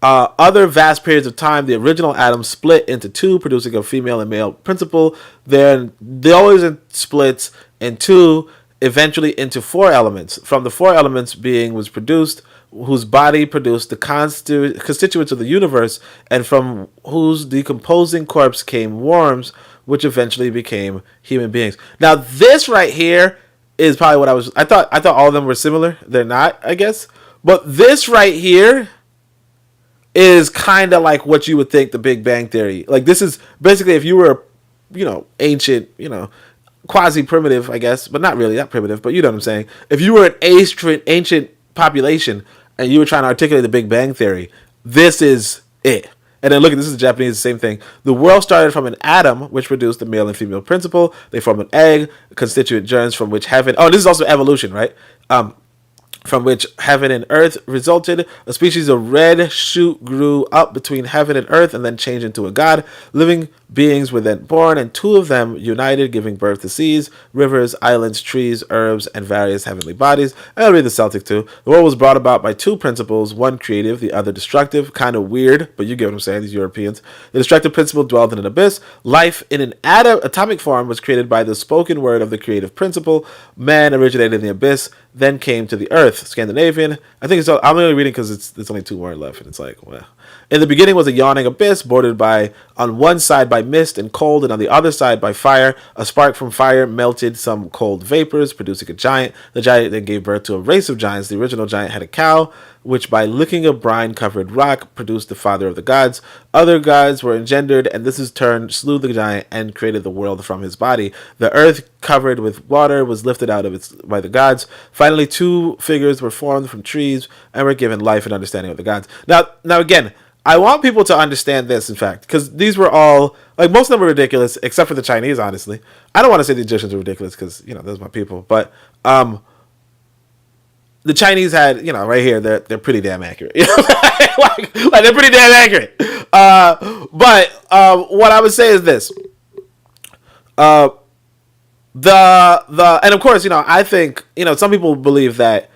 Other vast periods of time, the original atom split into two, producing a female and male principle. Then they always splits in two, eventually into four elements. From the four elements, being was produced, whose body produced the constituents of the universe, and from whose decomposing corpse came worms, which eventually became human beings. Now, this right here is probably what I thought all of them were similar. They're not, I guess. But this right here is kind of like what you would think the Big Bang Theory. Like, this is basically if you were, ancient, quasi-primitive, I guess, but not really, not primitive, but you know what I'm saying. If you were an ancient population and you were trying to articulate the Big Bang Theory, this is it. And then look, this is the Japanese, the same thing. The world started from an atom, which produced the male and female principle. They formed an egg, constituent germs from which heaven... Oh, this is also evolution, right? From which heaven and earth resulted. A species of red shoot grew up between heaven and earth and then changed into a god. Living beings were then born, and two of them united, giving birth to seas, rivers, islands, trees, herbs, and various heavenly bodies. I'll read the Celtic too. The world was brought about by two principles, one creative, the other destructive. Kind of weird, but you get what I'm saying, these Europeans. The destructive principle dwelled in an abyss. Life in an atomic form was created by the spoken word of the creative principle. Man originated in the abyss, then came to the earth. Scandinavian. I think I'm only reading because it's only two more left, and it's like, well. In the beginning was a yawning abyss, bordered by, on one side by mist and cold, and on the other side by fire. A spark from fire melted some cold vapors, producing a giant. The giant then gave birth to a race of giants. The original giant had a cow, which by licking a brine-covered rock produced the father of the gods. Other gods were engendered, and this in turn slew the giant and created the world from his body. The earth, covered with water, was lifted out of it by the gods. Finally, two figures were formed from trees and were given life and understanding of the gods. Now again, I want people to understand this, in fact, because these were all, like, most of them were ridiculous, except for the Chinese, honestly. I don't want to say the Egyptians were ridiculous, because, those are my people, but, the Chinese had, right here, they're pretty damn accurate. like they're pretty damn accurate. But what I would say is this. And of course, I think, some people believe that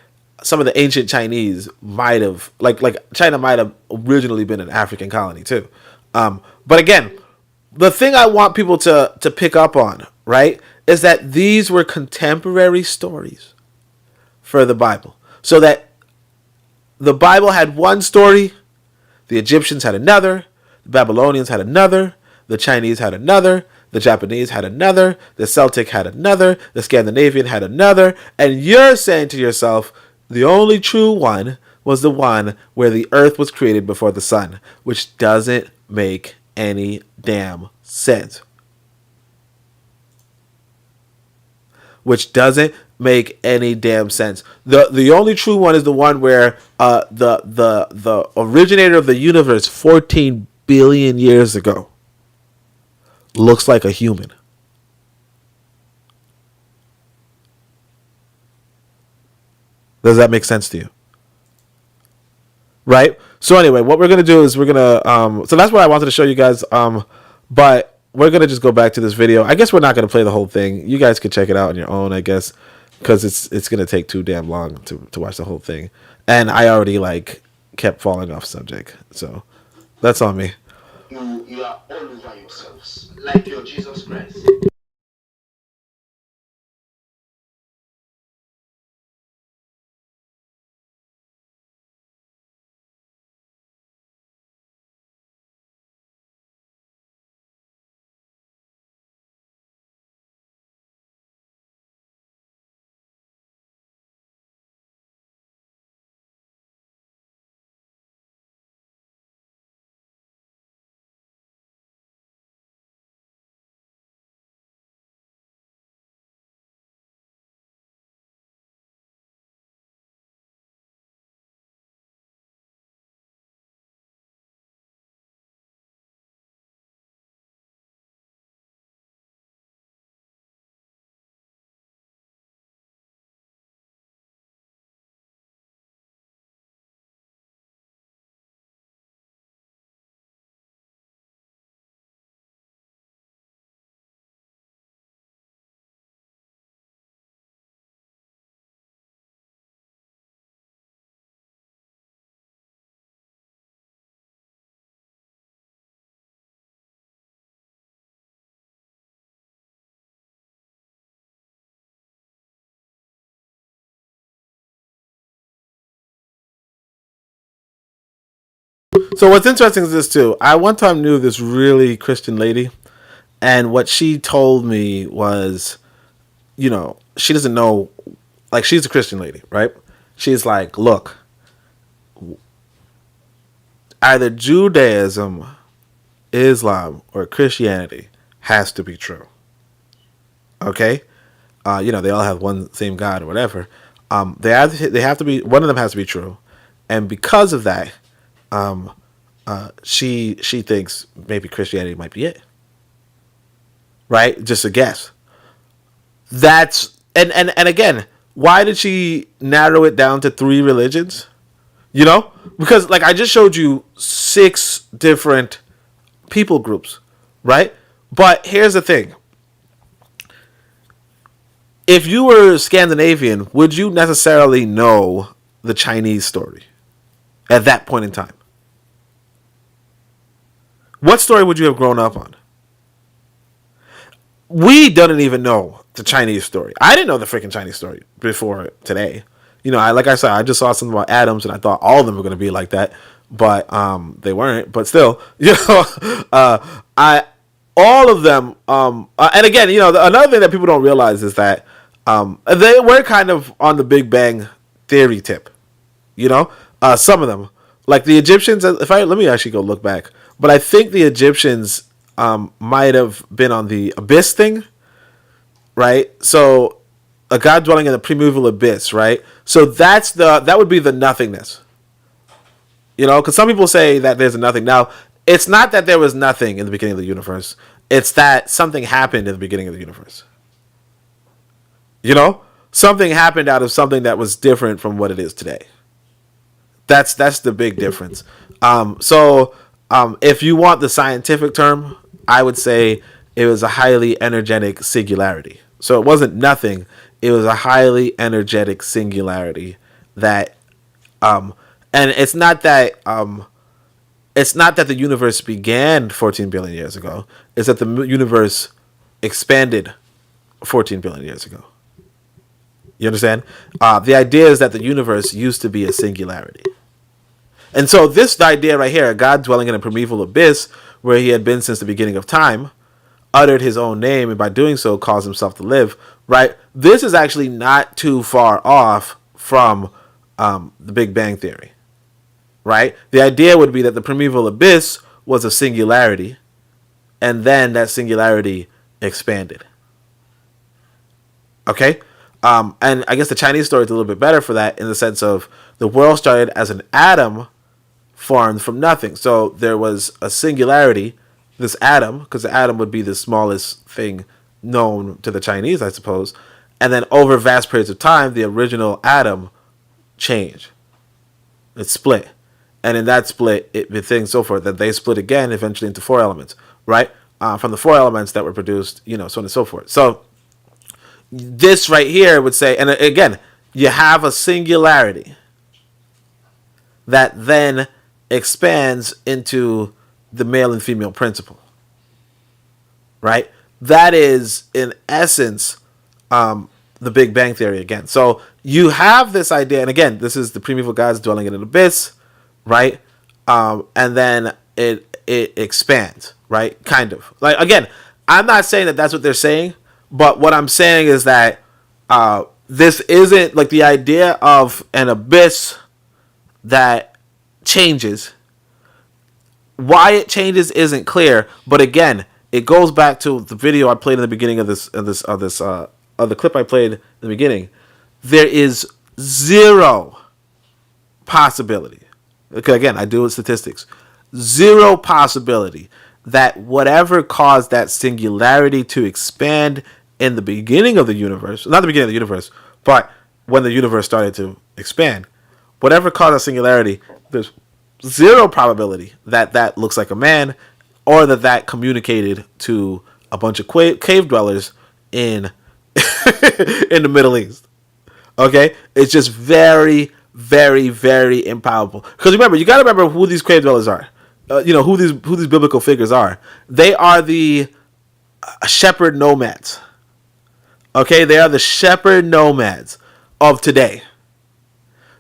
some of the ancient Chinese might have, like China might have originally been an African colony too. But again, the thing I want people to pick up on, right, is that these were contemporary stories for the Bible. So that the Bible had one story, the Egyptians had another, the Babylonians had another, the Chinese had another, the Japanese had another, the Celtic had another, the Scandinavian had another, and you're saying to yourself, the only true one was the one where the earth was created before the sun, which doesn't make any damn sense. Which doesn't make any damn sense. The only true one is the one where the originator of the universe 14 billion years ago looks like a human. Does that make sense to you? Right? So anyway, what we're going to do is we're going to... so that's what I wanted to show you guys. But we're going to just go back to this video. I guess we're not going to play the whole thing. You guys can check it out on your own, I guess. Because it's going to take too damn long to watch the whole thing. And I already, kept falling off subject. So that's on me. You are all over yourselves. Like your Jesus Christ. So what's interesting is this too. I one time knew this really Christian lady, and what she told me was, she doesn't know, like, she's a Christian lady, right? She's like, look, either Judaism, Islam, or Christianity has to be true. Okay? They all have one same God or whatever. They have to be, one of them has to be true. And because of that, she thinks maybe Christianity might be it. Right? Just a guess. That's, and again, why did she narrow it down to 3 religions? Because like I just showed you 6 different people groups, right? But here's the thing. If you were Scandinavian, would you necessarily know the Chinese story at that point in time? What story would you have grown up on? We didn't even know the Chinese story. I didn't know the freaking Chinese story before today. Like I said, I just saw something about atoms, and I thought all of them were going to be like that, but they weren't. But still, all of them. And again, another thing that people don't realize is that they were kind of on the Big Bang theory tip. Some of them, like the Egyptians. Let me actually go look back, but I think the Egyptians might have been on the abyss thing, right? So a God dwelling in the primeval abyss, right? So that would be the nothingness. Because some people say that there's a nothing. Now, it's not that there was nothing in the beginning of the universe. It's that something happened in the beginning of the universe. Something happened out of something that was different from what it is today. That's the big difference. If you want the scientific term, I would say it was a highly energetic singularity. So it wasn't nothing. It was a highly energetic singularity that, and it's not that the universe began 14 billion years ago. It's that the universe expanded 14 billion years ago. You understand? The idea is that the universe used to be a singularity. And so this idea right here, God dwelling in a primeval abyss where he had been since the beginning of time, uttered his own name, and by doing so caused himself to live, right? This is actually not too far off from the Big Bang Theory, right? The idea would be that the primeval abyss was a singularity, and then that singularity expanded. Okay? And I guess the Chinese story is a little bit better for that in the sense of the world started as an atom formed from nothing. So there was a singularity, this atom, because the atom would be the smallest thing known to the Chinese, I suppose. And then over vast periods of time, the original atom changed. It split. And in that split, it things so forth, that they split again eventually into 4 elements, right? From the 4 elements that were produced, so on and so forth. So this right here would say, and again, you have a singularity that then expands into the male and female principle, right? That is, in essence, the Big Bang Theory again. So you have this idea, and again, this is the primeval gods dwelling in an abyss, right? And then it expands, right? Kind of. Like, again, I'm not saying that that's what they're saying, but what I'm saying is that this isn't like the idea of an abyss that changes. Why it changes isn't clear, but again, it goes back to the video I played in the beginning of the clip I played in the beginning. There is 0 possibility. Okay, again, I do with statistics. 0 possibility that whatever caused that singularity to expand in the beginning of the universe, not the beginning of the universe, but when the universe started to expand, whatever caused that singularity, there's 0 probability that that looks like a man, or that communicated to a bunch of cave dwellers in in the Middle East. Okay, it's just very, very, very improbable. Because remember, you got to remember who these cave dwellers are. Who these biblical figures are. They are the shepherd nomads. Okay, they are the shepherd nomads of today.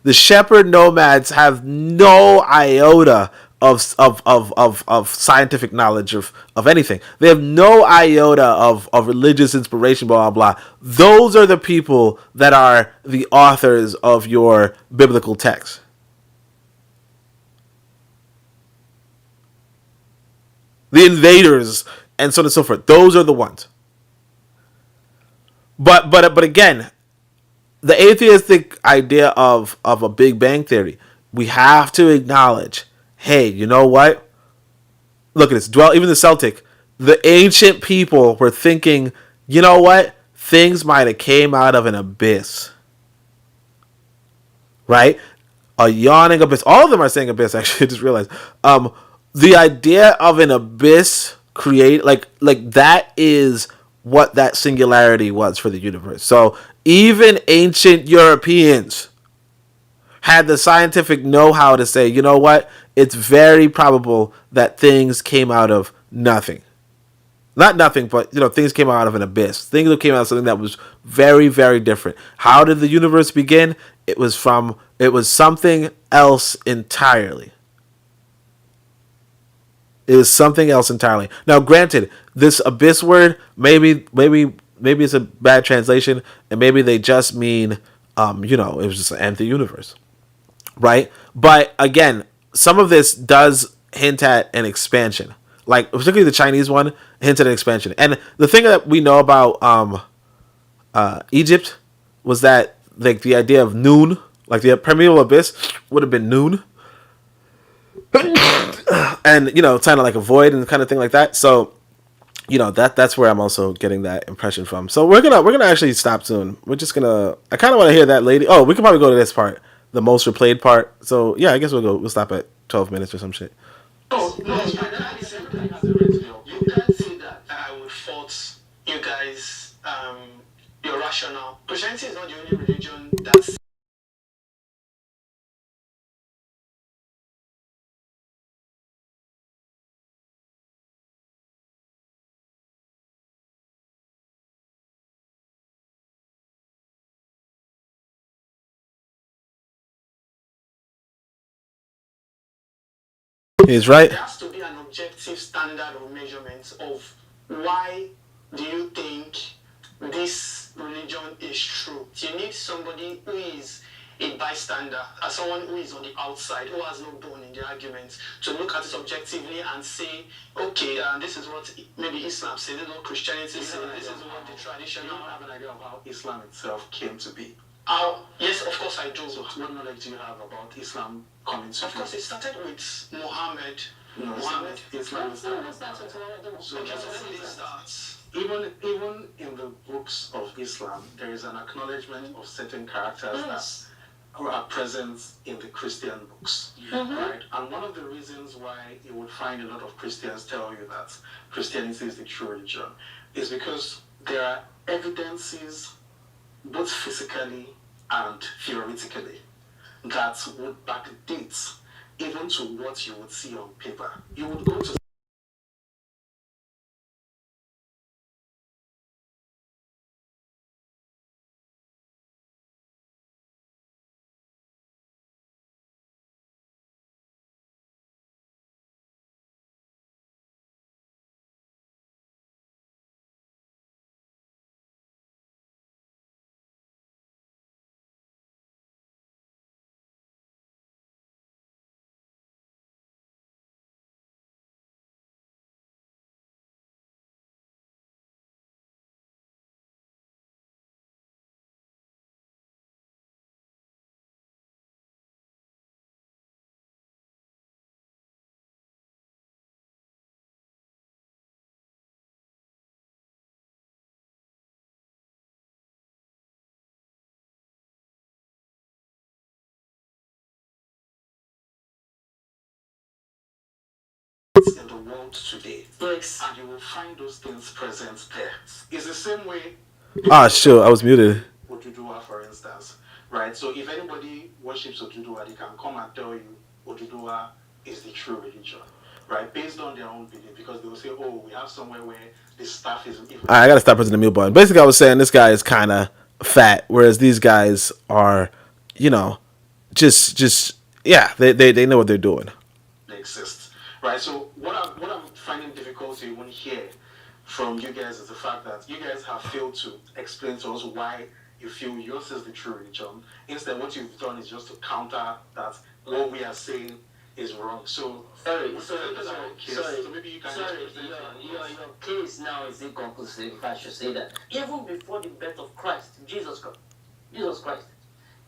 The shepherd nomads have no iota of scientific knowledge of anything. They have no iota of religious inspiration, blah, blah, blah. Those are the people that are the authors of your biblical text. The invaders, and so on and so forth. Those are the ones. But again, the atheistic idea of a Big Bang Theory, we have to acknowledge, hey, you know what? Look at this. Even the Celtic, the ancient people were thinking, you know what? Things might have came out of an abyss. Right? A yawning abyss. All of them are saying abyss, actually. I just realized. The idea of an abyss like that is what that singularity was for the universe. So even ancient Europeans had the scientific know-how to say, you know what? It's very probable that things came out of nothing. Not nothing, but things came out of an abyss. Things came out of something that was very, very different. How did the universe begin? It was something else entirely. It was something else entirely. Now, granted, this abyss word, maybe it's a bad translation, and maybe they just mean, it was just an empty universe, right? But again, some of this does hint at an expansion. Like, particularly the Chinese one hints at an expansion. And the thing that we know about Egypt was that, like, the idea of noon, like the primeval abyss would have been noon. And kind of like a void and kind of thing like that. So that's where I'm also getting that impression from. So we're gonna actually stop soon. We're just gonna, I kind of want to hear that lady. Oh, we could probably go to this part, the most replayed part. So yeah, I guess we'll stop at 12 minutes or some shit. Oh no, you can't say that I would fault you guys. Your rationale. Christianity is not the only religion that's He's right. There has to be an objective standard of measurement of why do you think this religion is true. You need somebody who is a bystander, as someone who is on the outside, who has no bone in the argument, to look at it objectively and say, okay, this is what maybe Islam says, this is what Christianity says, this is what the traditional... You don't have an idea of how Islam itself came to be. Yes, of course I do. So what knowledge do you have about Islam coming to be? Of course, it started with Muhammad. Islam started. So even in the books of Islam, there is an acknowledgement of certain characters that are present in the Christian books, right? And one of the reasons why you would find a lot of Christians tell you that Christianity is the true religion is because there are evidences, both physically and theoretically, that would backdate even to what you would see on paper. You would go to in the world today. Yes. And you will find those things present there. It's the same way. Sure, I was muted. Oduduwa, for instance, right? So if anybody worships Oduduwa, they can come and tell you Oduduwa is the true religion, right? Based on their own belief, because they will say, oh, we have somewhere where this stuff is... I gotta stop pressing the mute button. Basically, I was saying this guy is kind of fat, whereas these guys are, just yeah, they know what they're doing. They exist. right? So what I'm finding difficult to even hear from you guys is the fact that you guys have failed to explain to us why you feel yours is the true religion. Instead, what you've done is just to counter that what we are saying is wrong. So sorry. So maybe you can your case now is inconclusive, if I should say that. Even before the birth of Christ, Jesus Christ,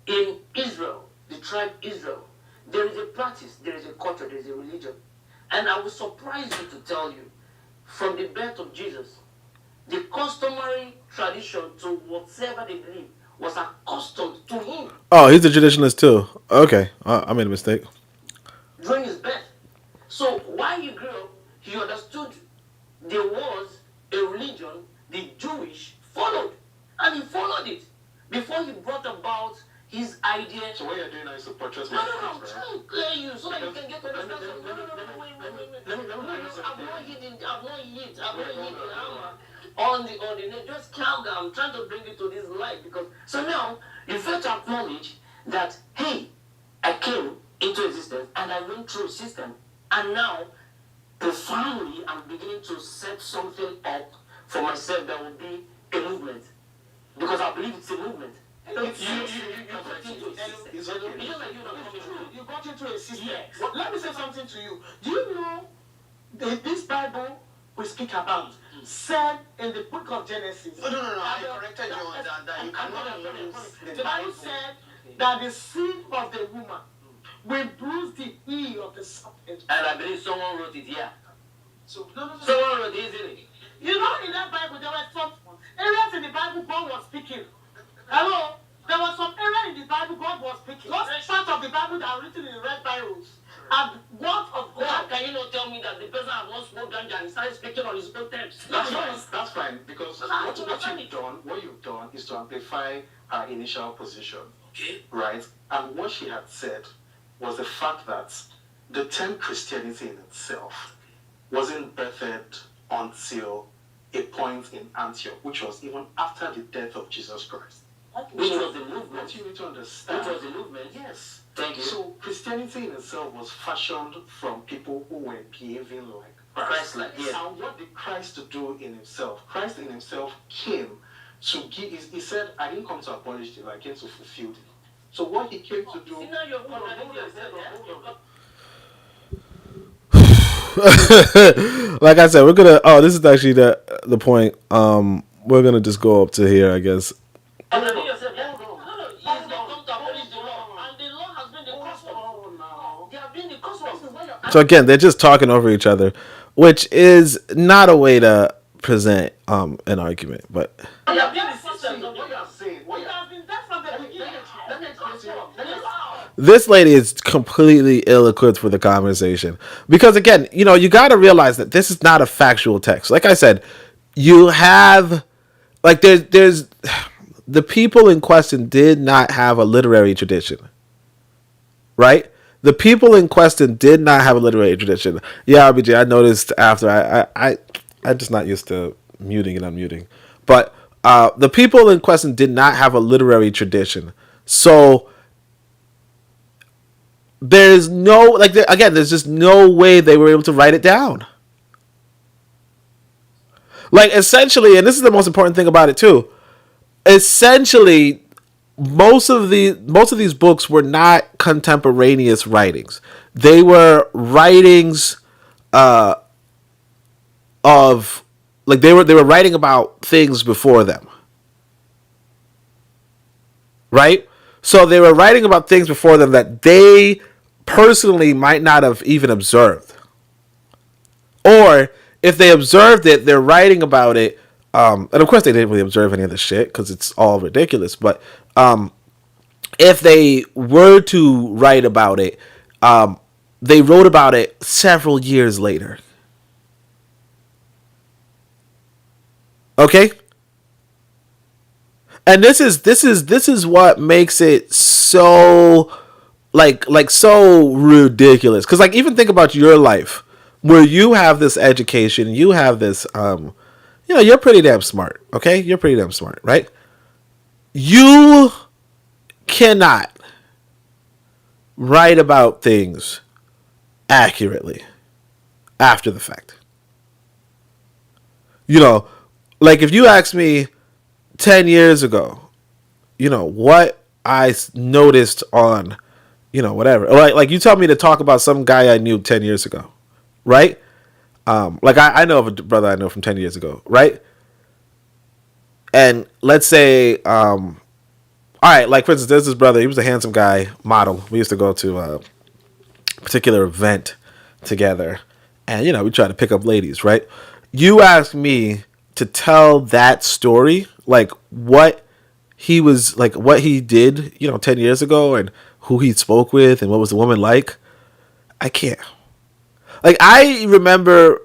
in Israel, the tribe Israel, there is a practice, there is a culture, there is a religion. And I will surprise you to tell you, from the birth of Jesus, the customary tradition to whatever they believe was accustomed to him. Oh, he's a traditionalist too. Okay, I made a mistake. During his birth. So while he grew up, he understood there was a religion the Jewish followed. And he followed it before he brought about his idea. So what you're doing now is to purchase No, I'm trying to clear you so that you can get to understand something. Wait. I've not hit the hammer on the net. Just calm down. I'm trying to bring you to this light because so now you fail to acknowledge that hey, I came into existence and I went through a system and now profoundly I'm beginning to set something up for myself that will be a movement because I believe it's a movement. You got into a system. Yes. Let me say something to you. Do you know this Bible we speak about said in the book of Genesis? No. I corrected you on that. You cannot use the Bible said that the seed of the woman will bruise the heel of the serpent. And I believe someone wrote it here. So no. Someone wrote it, isn't it? You know, in that Bible there were some areas in the Bible God was speaking. Hello? There was some area in the Bible God was speaking. Those parts of the Bible that are written in the red Bibles are words of God. Can you not tell me that the person has not spoken and he started speaking on his own terms? That's fine. Because what you've done is to amplify her initial position. Okay. Right? And what she had said was the fact that the term Christianity in itself wasn't birthed until a point in Antioch, which was even after the death of Jesus Christ. Which was the movement. What you need to understand. Which was the movement. Yes. Thank you. So Christianity in itself was fashioned from people who were behaving like Christ-like. Yes. And what did Christ do in himself? Christ in himself came to give. He said, "I didn't come to abolish the law; I came to fulfill it." So what he came to do. See, now you're contradicting yourself. Like I said, we're gonna. Oh, this is actually the point. We're gonna just go up to here, I guess. So again, they're just talking over each other, which is not a way to present an argument. But this lady is completely ill-equipped for the conversation because again, you got to realize that this is not a factual text. Like I said, you have like there's the people in question did not have a literary tradition, right? The people in question did not have a literary tradition. Yeah, RBJ, I noticed after I'm just not used to muting and unmuting. But the people in question did not have a literary tradition. So there's no, there's just no way they were able to write it down. Like, essentially, and this is the most important thing about it too, essentially, most of these books were not contemporaneous writings. They were writings of they were writing about things before them. Right? So they were writing about things before them that they personally might not have even observed. Or if they observed it, they're writing about it. And of course they didn't really observe any of the shit because it's all ridiculous. But if they were to write about it, they wrote about it several years later. Okay? And this is what makes it so so ridiculous. Cause even think about your life where you have this education, you have this you're pretty damn smart. Okay? You're pretty damn smart, right? You cannot write about things accurately. after the fact. You know, like if you ask me 10 years ago, you know, what I noticed on, you know, whatever. Like you tell me to talk about some guy I knew 10 years ago, right? Like I know of a brother I know from 10 years ago, right? And let's say, all right, like for instance, there's this brother, he was a handsome guy, model. We used to go to a particular event together, and, you know, we try to pick up ladies, right? You ask me to tell that story, like what he was, like what he did, you know, 10 years ago, and who he spoke with, and what was the woman like, I can't. Like, I remember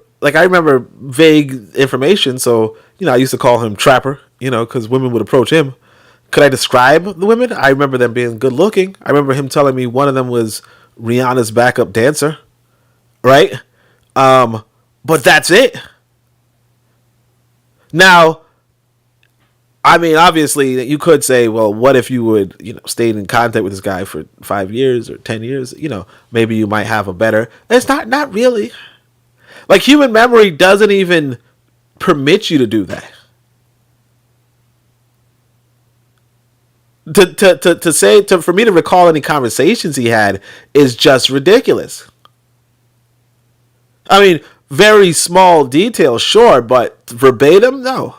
vague information, so, you know, I used to call him Trapper, you know, because women would approach him. Could I describe the women? I remember them being good looking. I remember him telling me one of them was Rihanna's backup dancer, right? But that's it. Now, I mean, obviously, you could say, well, what if you would, you know, stayed in contact with this guy for 5 years or 10 years? You know, maybe you might have a better. It's not really. Like, human memory doesn't even permit you to do that. For me to recall any conversations he had is just ridiculous. I mean, very small details, sure, but verbatim, no.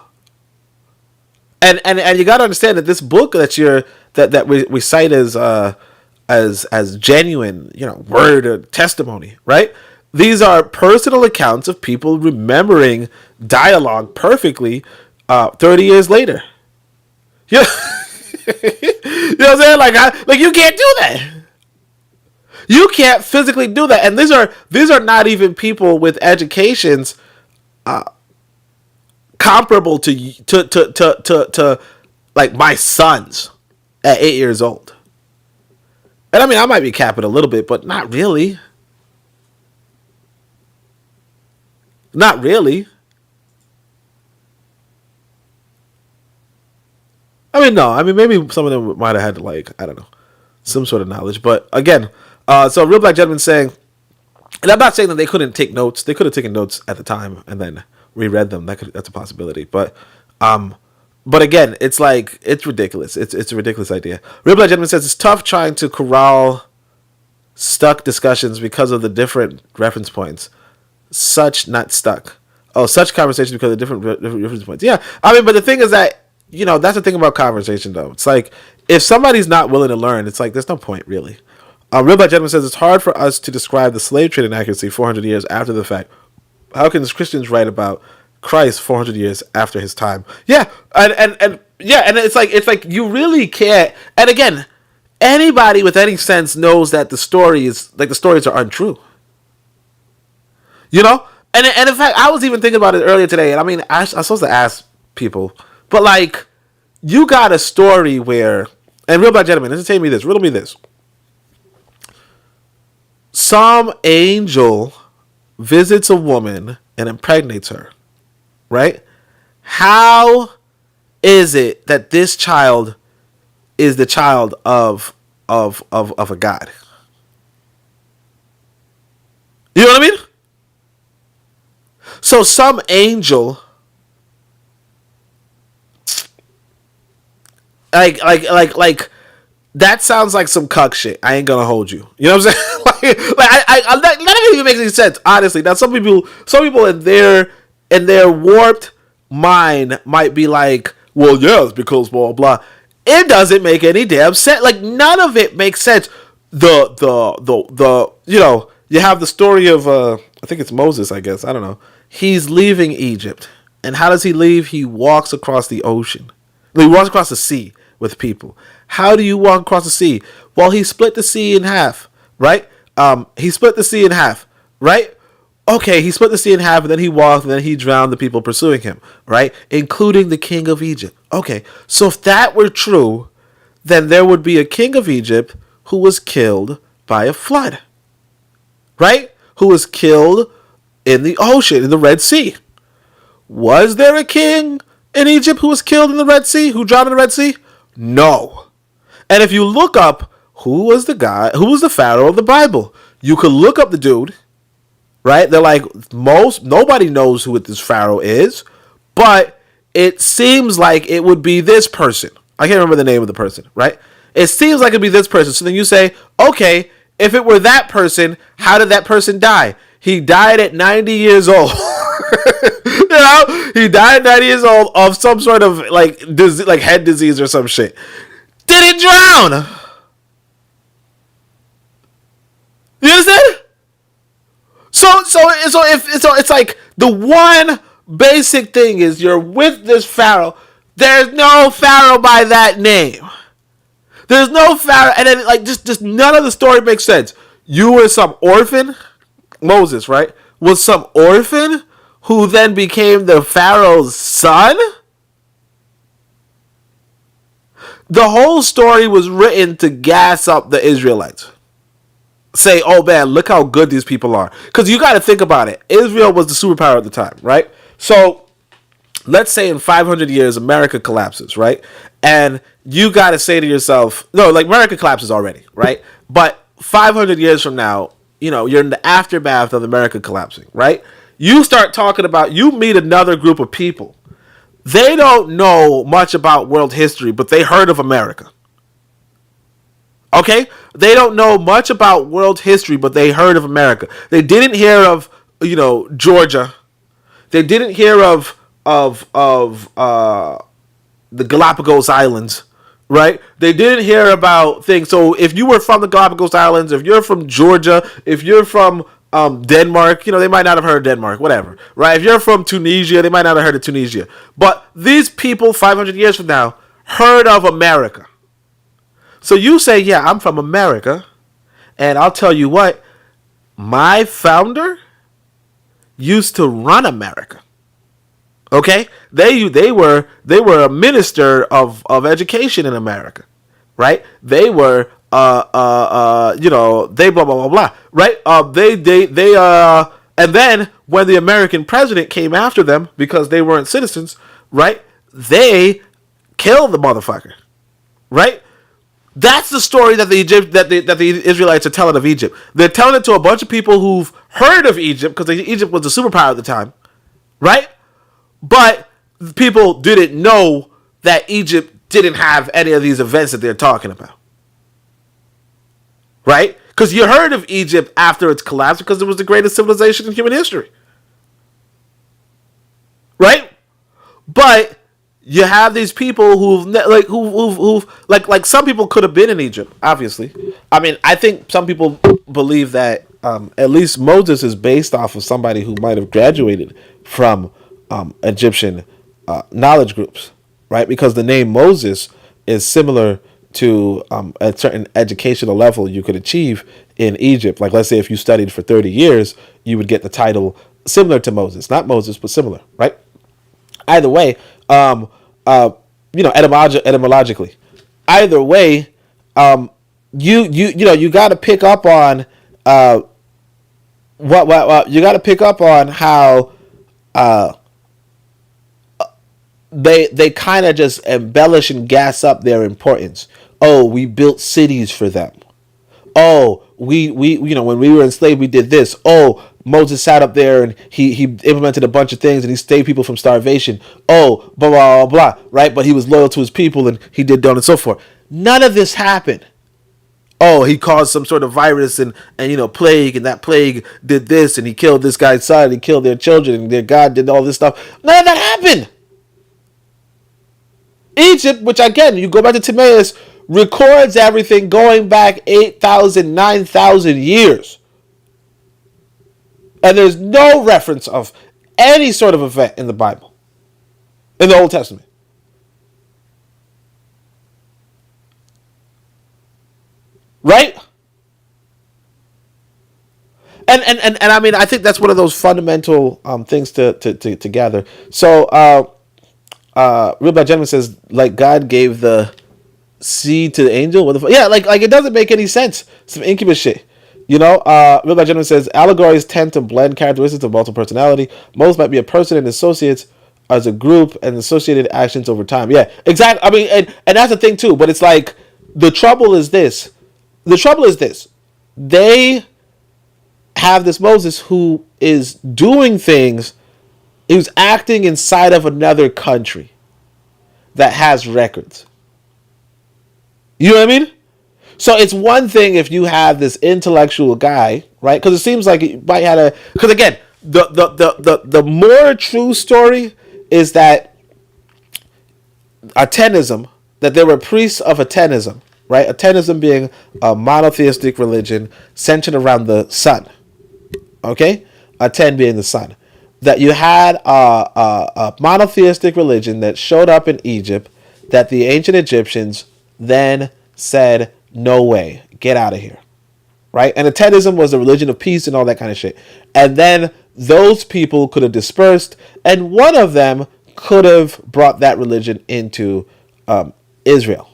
And you got to understand that this book that we cite as genuine, you know, word or testimony, right? These are personal accounts of people remembering dialogue perfectly 30 years later. Yeah. You know what I'm saying? Like you can't do that. You can't physically do that. And these are not even people with educations comparable to like my sons at 8 years old. And I mean, I might be capping a little bit, but not really. Not really. I mean, no. I mean, maybe some of them might have had, like, I don't know, some sort of knowledge. But again, so Real Black Gentleman saying, and I'm not saying that they couldn't take notes. They could have taken notes at the time and then reread them. That's a possibility. But again, it's like, it's ridiculous. It's a ridiculous idea. Real Black Gentleman says it's tough trying to corral stuck discussions because of the different reference points. Such conversations because of different reference points. Yeah, I mean, but the thing is that, you know, that's the thing about conversation, though. It's like, if somebody's not willing to learn, it's like, there's no point, really. Real Black Gentleman says, it's hard for us to describe the slave trade in accuracy 400 years after the fact. How can Christians write about Christ 400 years after his time? Yeah, and it's like you really can't. And again, anybody with any sense knows that the stories are untrue. You know? And in fact, I was even thinking about it earlier today, and I mean, I'm supposed to ask people, but like, you got a story where, and Real Black Gentleman, riddle me this. Some angel visits a woman and impregnates her, right? How is it that this child is the child of a god? You know what I mean? So some angel, like that sounds like some cuck shit. I ain't gonna hold you. You know what I'm saying? None of it even makes any sense, honestly. Now some people in their warped mind might be like, well, yeah, it's because blah blah. It doesn't make any damn sense. Like, none of it makes sense. The you know, you have the story of I think it's Moses, I guess. I don't know. He's leaving Egypt. And how does he leave? He walks across the ocean. He walks across the sea with people. How do you walk across the sea? Well, he split the sea in half, right? He split the sea in half, right? Okay, he split the sea in half, and then he walked, and then he drowned the people pursuing him, right? Including the king of Egypt. Okay, so if that were true, then there would be a king of Egypt who was killed by a flood, right? Who was killed in the ocean, in the Red Sea. Was there a king in Egypt who was killed in the Red Sea, who drowned in the Red Sea? No. And if you look up who was the Pharaoh of the Bible, you could look up the dude, right? They're like, nobody knows who this pharaoh is, but it seems like it would be this person. I can't remember the name of the person, right? It seems like it'd be this person. So then you say, okay, if it were that person, how did that person die? He died at 90 years old. You know, he died at 90 years old of some sort of like head disease or some shit. Did he drown? You understand? So it's like the one basic thing is you're with this pharaoh. There's no pharaoh by that name. There's no pharaoh, and then like just none of the story makes sense. You were some orphan, Moses, right? Was some orphan who then became the pharaoh's son? The whole story was written to gas up the Israelites. Say, oh man, look how good these people are. Because you got to think about it. Israel was the superpower at the time, right? So let's say in 500 years, America collapses, right? And you got to say to yourself, no, like America collapses already, right? But 500 years from now, you know, you're in the aftermath of America collapsing, right? You start talking about, you meet another group of people. They don't know much about world history, but they heard of America. Okay? They don't know much about world history, but they heard of America. They didn't hear of, you know, Georgia. They didn't hear of the Galapagos Islands, right? They didn't hear about things. So if you were from the Galapagos Islands, if you're from Georgia, if you're from Denmark, you know, they might not have heard of Denmark, whatever, right? If you're from Tunisia, they might not have heard of Tunisia. But these people 500 years from now heard of America. So you say, yeah, I'm from America, and I'll tell you what, my founder used to run America. Okay? They were a minister of education in America, right? They were you know, they blah blah blah blah, right? And then when the American president came after them because they weren't citizens, right? They killed the motherfucker, right? That's the story that the Israelites are telling of Egypt. They're telling it to a bunch of people who've heard of Egypt because Egypt was a superpower at the time, right? But people didn't know that Egypt didn't have any of these events that they're talking about, right? Because you heard of Egypt after its collapse because it was the greatest civilization in human history, right? But you have these people who've some people could have been in Egypt, obviously. I mean, I think some people believe that at least Moses is based off of somebody who might have graduated from Egyptian knowledge groups, right? Because the name Moses is similar to a certain educational level you could achieve in Egypt. Like, let's say if you studied for 30 years, you would get the title similar to Moses. Not Moses, but similar, right? Either way, you know, etymologically. Either way, you got to pick up on what you got to pick up on how they kind of just embellish and gas up their importance. Oh, we built cities for them. Oh, we you know, when we were enslaved, we did this. Oh, Moses sat up there and he implemented a bunch of things and he saved people from starvation. Oh, blah, blah, blah, blah, right? But he was loyal to his people and he did and so forth. None of this happened. Oh, he caused some sort of virus and you know, plague, and that plague did this, and he killed this guy's son, he killed their children, and their God did all this stuff. None of that happened. Egypt, which again, you go back to Timaeus, records everything going back 8,000, 9,000 years. And there's no reference of any sort of event in the Bible, in the Old Testament. Right? And I mean, I think that's one of those fundamental things to gather. So, Real Bad Gentleman says, like, God gave the seed to the angel? What the fuck? Yeah, like it doesn't make any sense. Some incubus shit. You know, Real Bad Gentleman says, allegories tend to blend characteristics of multiple personality. Most might be a person and associates as a group and associated actions over time. Yeah, exactly. I mean, and that's the thing too. But it's like, the trouble is this. They have this Moses who is doing things, who's acting inside of another country that has records. You know what I mean? So it's one thing if you have this intellectual guy, right? Because it seems like you might have a. Because again, the more true story is that Atenism, that there were priests of Atenism, right? Atenism being a monotheistic religion centered around the sun. Okay, Aten being the sun. That you had a monotheistic religion that showed up in Egypt, that the ancient Egyptians then said, no way, get out of here, right? And Atenism was a religion of peace and all that kind of shit. And then those people could have dispersed, and one of them could have brought that religion into Israel,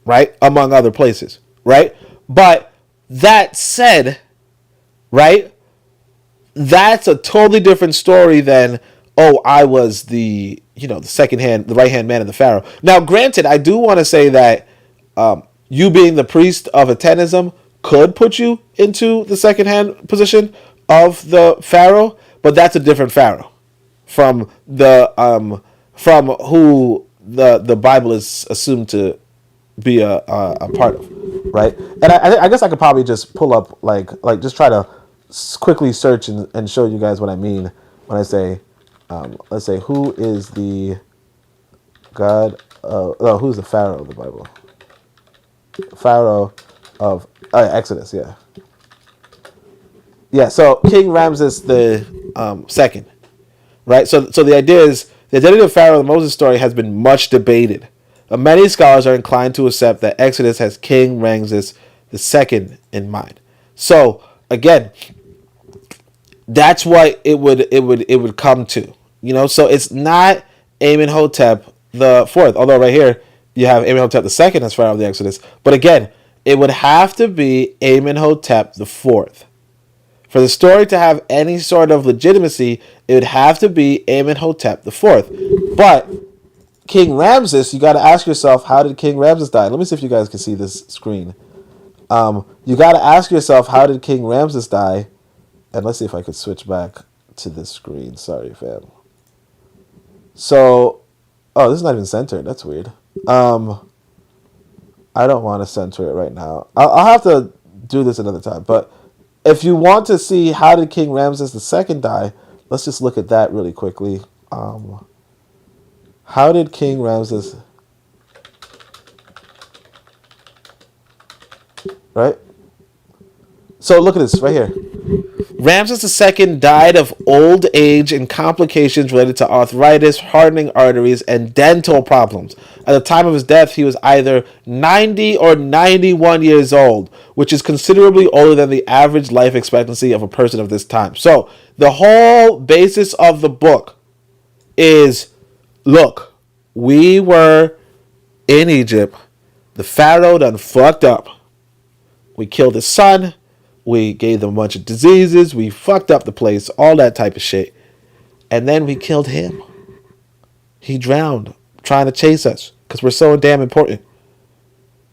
right? Among other places, right? But that said, right, that's a totally different story than, oh, I was the the right hand man of the Pharaoh. Now, granted, I do want to say that you being the priest of Atenism could put you into the second hand position of the Pharaoh, but that's a different Pharaoh from from who the Bible is assumed to be a part of, right? And I guess I could probably just pull up like just try to quickly search and show you guys what I mean when I say, let's say, who is the God? Who's the Pharaoh of the Bible? Pharaoh of Exodus, yeah. Yeah, so King Ramses the second, right? So the idea is the identity of Pharaoh in the Moses story has been much debated. Many scholars are inclined to accept that Exodus has King Ramses the second in mind. So again, that's what it would come to, So it's not Amenhotep the fourth, although right here you have Amenhotep the second as Pharaoh of the Exodus. But again, it would have to be Amenhotep the fourth. For the story to have any sort of legitimacy, it would have to be Amenhotep the fourth. But King Ramses, you got to ask yourself, how did King Ramses die? Let me see if you guys can see this screen. You got to ask yourself, how did King Ramses die? And let's see if I could switch back to this screen. Sorry, fam. So, oh, this is not even centered. That's weird. I don't want to center it right now. I'll have to do this another time. But if you want to see how did King Ramses II die, let's just look at that really quickly. How did King Ramses... Right? So look at this right here. Ramses II died of old age and complications related to arthritis, hardening arteries, and dental problems. At the time of his death, he was either 90 or 91 years old, which is considerably older than the average life expectancy of a person of this time. So the whole basis of the book is, look, we were in Egypt. The Pharaoh done fucked up. We killed his son. We gave them a bunch of diseases. We fucked up the place. All that type of shit. And then we killed him. He drowned trying to chase us because we're so damn important.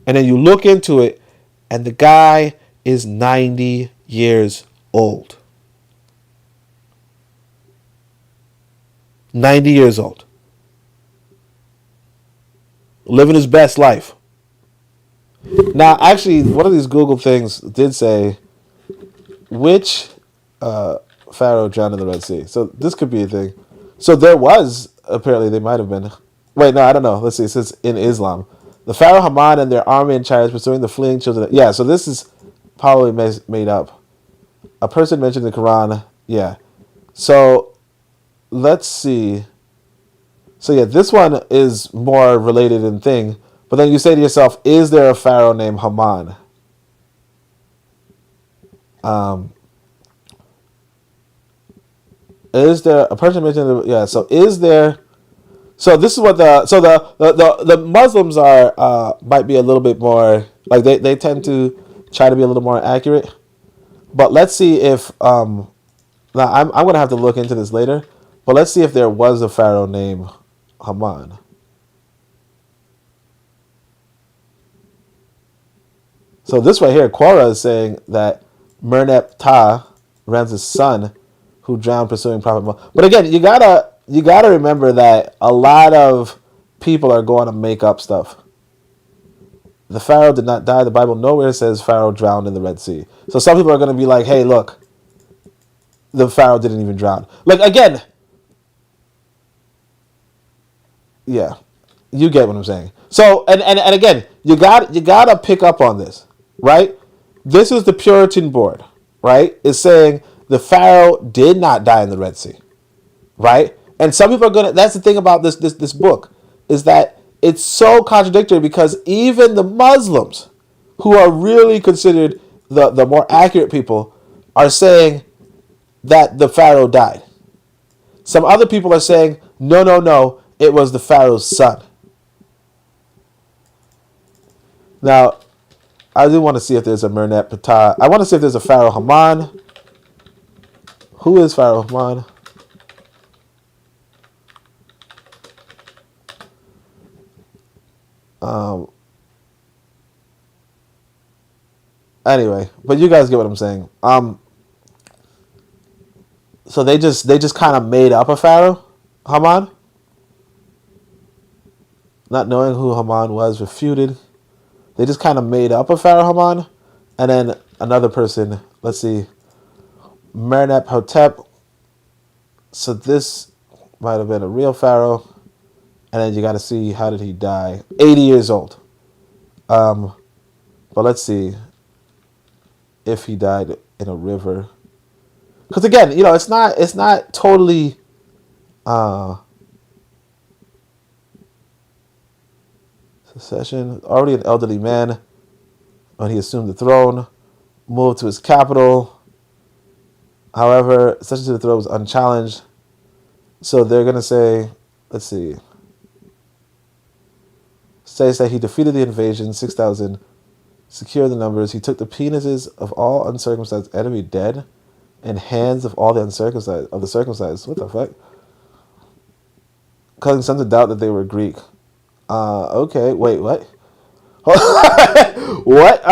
And then you look into it, and the guy is 90 years old. 90 years old. Living his best life. Now, actually, one of these Google things did say, which Pharaoh drowned in the Red Sea? So this could be a thing. So there was, apparently they might have been. Wait, no, I don't know. Let's see. It says in Islam. The Pharaoh Haman and their army and chariots pursuing the fleeing children. Yeah, so this is probably made up. A person mentioned in the Quran. Yeah. So let's see. So yeah, this one is more related in thing. But then you say to yourself, is there a Pharaoh named Haman? Is there a person mentioned? Yeah. So is there? So this is what the Muslims are might be a little bit more like they tend to try to be a little more accurate. But let's see if now I'm gonna have to look into this later. But let's see if there was a Pharaoh named Haman. So this right here, Quora is saying that Mernep Ptah Ramses' son, who drowned pursuing Prophet Muhammad. But again, you gotta remember that a lot of people are going to make up stuff. The Pharaoh did not die. The Bible nowhere says Pharaoh drowned in the Red Sea. So some people are going to be like, hey, look, the Pharaoh didn't even drown. Like, again, yeah, you get what I'm saying. So, and again, you gotta pick up on this, right? This is the Puritan board, right? It's saying the Pharaoh did not die in the Red Sea, right? And some people are gonna. That's the thing about this book, is that it's so contradictory because even the Muslims, who are really considered the more accurate people, are saying that the Pharaoh died. Some other people are saying, no, it was the Pharaoh's son. Now, I do want to see if there's a Mernet Ptah. I want to see if there's a Pharaoh Haman. Who is Pharaoh Haman? Anyway, but you guys get what I'm saying. So they just kind of made up a Pharaoh Haman, not knowing who Haman was, refuted. They just kind of made up a Pharaoh Haman, and then another person. Let's see, Mernet Hotep. So this might have been a real Pharaoh, and then you got to see how did he die? 80 years old. But let's see if he died in a river. Because again, it's not totally secession. Already an elderly man when he assumed the throne, moved to his capital. However, succession to the throne was unchallenged. So they're gonna say, let's see. Says that he defeated the invasion, 6,000, secured the numbers. He took the penises of all uncircumcised enemy dead, and hands of all the circumcised. What the fuck? Causing some to doubt that they were Greek. Okay, wait, what? What?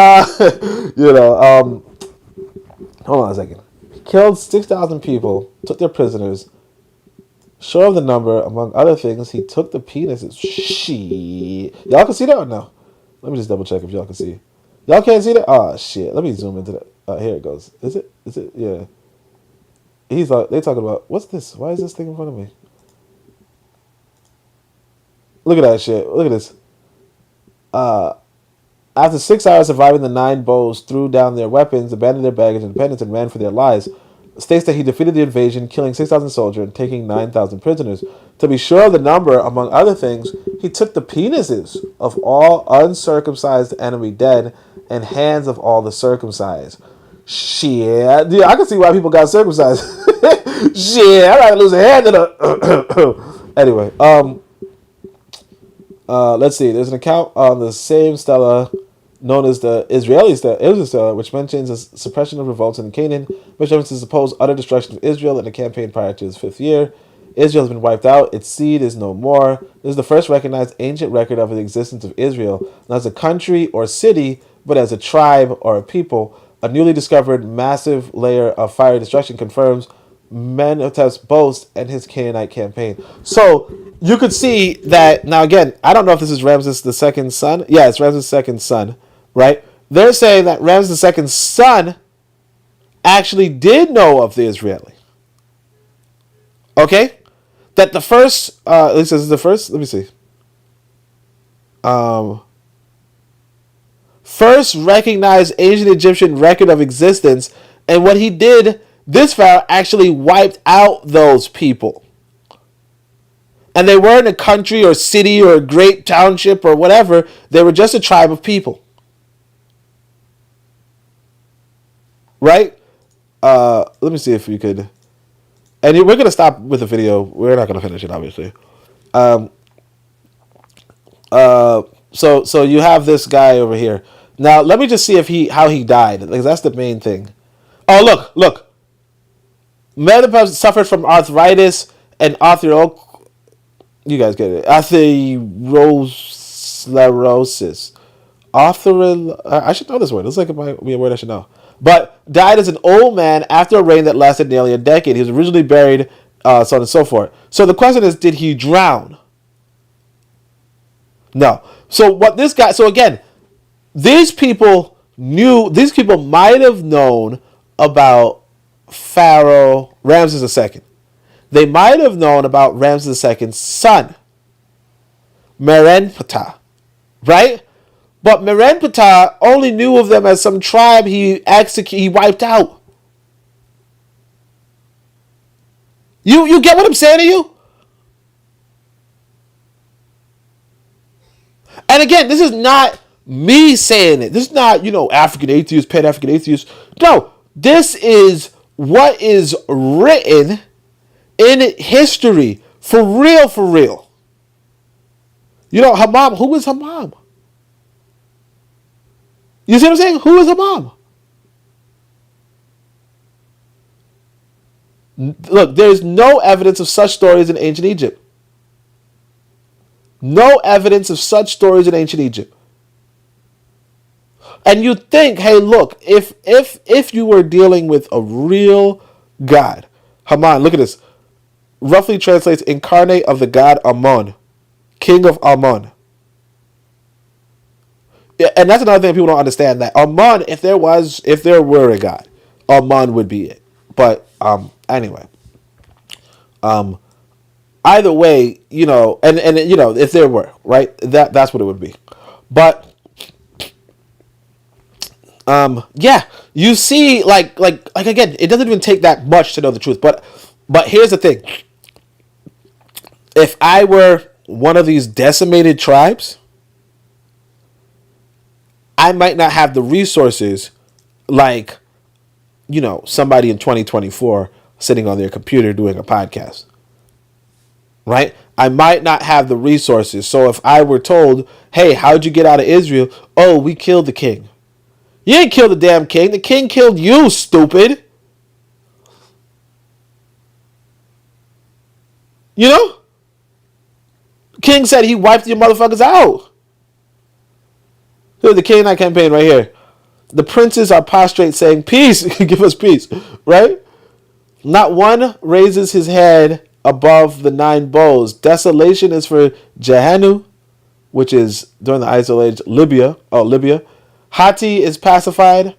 Hold on a second. He killed 6,000 people, took their prisoners. Sure of the number, among other things, he took the penises. Shit. Y'all can see that or no? Let me just double check if y'all can see. Y'all can't see that? Oh, shit. Let me zoom into that. Here it goes. Is it? Yeah. They talking about, what's this? Why is this thing in front of me? Look at that shit. Look at this. After 6 hours surviving the 9 bows, threw down their weapons, abandoned their baggage and dependents, and ran for their lives. States that he defeated the invasion, killing 6,000 soldiers and taking 9,000 prisoners. To be sure of the number, among other things, he took the penises of all uncircumcised enemy dead and hands of all the circumcised. Shit. Dude, I can see why people got circumcised. Shit, I'm not gonna lose a hand in a... Anyway, let's see. There's an account on the same stela known as the Israeli stela, which mentions a suppression of revolts in Canaan, which references the supposed utter destruction of Israel in a campaign prior to his 5th year. Israel has been wiped out. Its seed is no more. This is the first recognized ancient record of the existence of Israel, not as a country or city, but as a tribe or a people. A newly discovered massive layer of fire destruction confirms Menhotep's boast and his Canaanite campaign. So you could see that now. Again, I don't know if this is Ramses II's son. Yeah, it's Ramses II's son, right? They're saying that Ramses II's son actually did know of the Israeli. Okay, that the first, at least this is the first. Let me see. First recognized ancient Egyptian record of existence, and what he did. This Pharaoh actually wiped out those people. And they weren't a country or city or a great township or whatever. They were just a tribe of people. Right? Let me see if we could... And we're going to stop with the video. We're not going to finish it, obviously. So you have this guy over here. Now, let me just see how he died. Because that's the main thing. Oh, look. Menhotep suffered from arthritis and you guys get it. Atherosclerosis. Authoril, I should know this word. Looks like it might be a word I should know. But died as an old man after a reign that lasted nearly a decade. He was originally buried, so on and so forth. So the question is, did he drown? No. So what this guy, so again, these people might have known about Pharaoh Ramses II. They might have known about Ramses II's son, Merenptah, right? But Merenptah only knew of them as some tribe he wiped out. You get what I'm saying to you? And again, this is not me saying it. This is not, African atheist, Pan-African atheist. No, this is what is written in history. For real, for real. Her mom, who is her mom? You see what I'm saying? Who is her mom? Look, there's no evidence of such stories in ancient Egypt. No evidence of such stories in ancient Egypt. And you think, hey, look, if you were dealing with a real God, Haman, look at this. Roughly translates incarnate of the god Amun, king of Amun. And that's another thing people don't understand, that Amun, if there were a god, Amun would be it. But anyway. Either way, and if there were, right, that's what it would be. But yeah, you see, like again, it doesn't even take that much to know the truth. But here's the thing: if I were one of these decimated tribes, I might not have the resources like, somebody in 2024 sitting on their computer doing a podcast. Right? I might not have the resources. So if I were told, hey, how'd you get out of Israel? Oh, we killed the king. You didn't kill the damn king. The king killed you, stupid. King said he wiped your motherfuckers out. Here's the Canaanite campaign right here. The princes are prostrate saying, peace, give us peace. Right? Not one raises his head above the 9 bowls. Desolation is for Jehanu, which is during the Ice Age, Libya. Hati is pacified.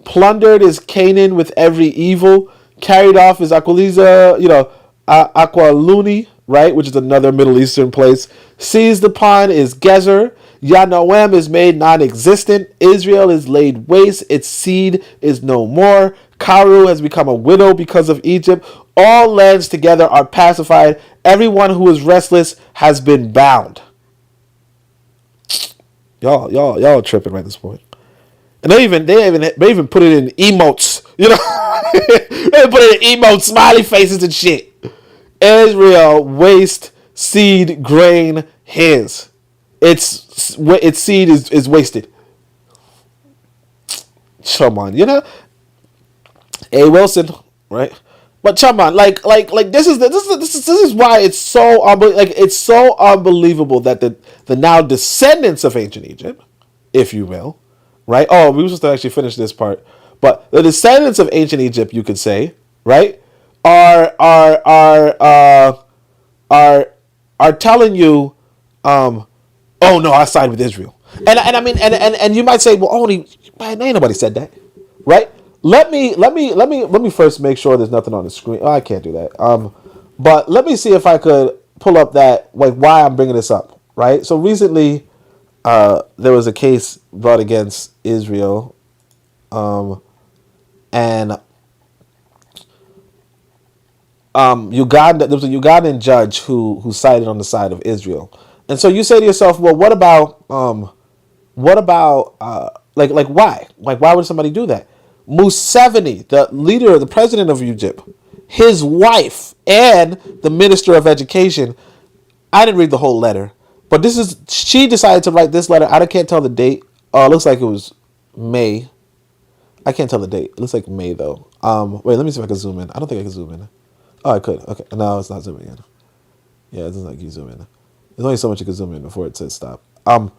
Plundered is Canaan with every evil. Carried off is Aqualiza, Aqualuni, right, which is another Middle Eastern place. Seized upon is Gezer. Yanoam is made non-existent. Israel is laid waste. Its seed is no more. Karu has become a widow because of Egypt. All lands together are pacified. Everyone who is restless has been bound. Y'all tripping right at this point. And they even put it in emotes. They put it in emotes, smiley faces and shit. Israel waste seed grain his. Its seed is wasted. Come on, A. Wilson, right? But come on, like this is why it's so unbelievable that the now descendants of ancient Egypt, if you will, right? Oh, we were supposed to actually finish this part, but the descendants of ancient Egypt, you could say, right, are telling you, oh no, I side with Israel, and I mean, and you might say, well, only ain't nobody said that, right? Let me first make sure there's nothing on the screen. Oh, I can't do that. But let me see if I could pull up that, like, why I'm bringing this up, right? So recently, there was a case brought against Israel, and Uganda. There was a Ugandan judge who sided on the side of Israel, and so you say to yourself, well, what about like why? Like, why would somebody do that? Museveni, the leader, the president of Egypt, his wife, and the minister of education. I didn't read the whole letter, but she decided to write this letter. I can't tell the date. Oh, it looks like it was May. I can't tell the date. It looks like May though. Wait, let me see if I can zoom in. I don't think I can zoom in. Oh, I could. Okay, no, it's not zooming in. Yeah, it doesn't like you zoom in. There's only so much you can zoom in before it says stop. But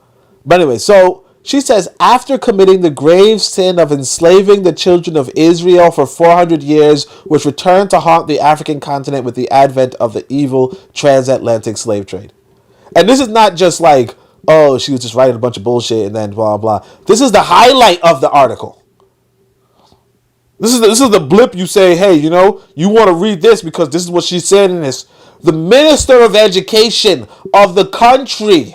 anyway, so She says, after committing the grave sin of enslaving the children of Israel for 400 years, which returned to haunt the African continent with the advent of the evil transatlantic slave trade. And this is not just like, oh, she was just writing a bunch of bullshit and then blah, blah. This is the highlight of the article. This is the blip you say, hey, you know, you want to read this because this is what she said in this. The Minister of Education of the country.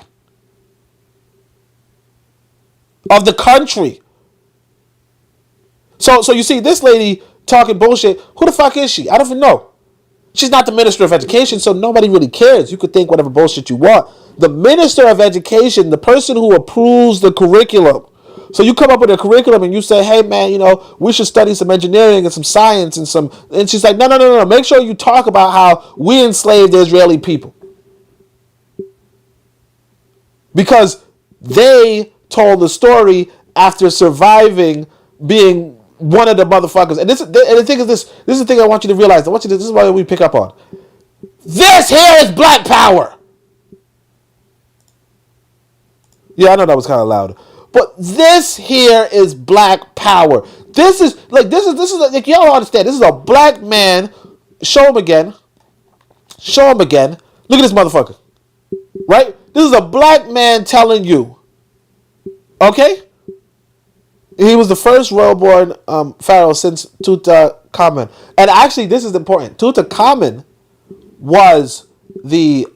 So you see this lady talking bullshit. Who the fuck is she? I don't even know. She's not the Minister of Education, so nobody really cares. You could think whatever bullshit you want. The Minister of Education, the person who approves the curriculum. So you come up with a curriculum and you say, hey man, you know, we should study some engineering and some science and she's like, no. Make sure you talk about how we enslaved the Israeli people. Because they told the story after surviving being one of the motherfuckers. And the thing is this is the thing I want you to realize. This is what we pick up on. This here is black power. Yeah, I know that was kind of loud. But this here is black power. This is like y'all understand. This is a black man. Show him again. Look at this motherfucker. Right? This is a black man telling you. Okay? He was the first royal-born pharaoh since Ptah Htp. And actually, this is important. Ptah Htp was the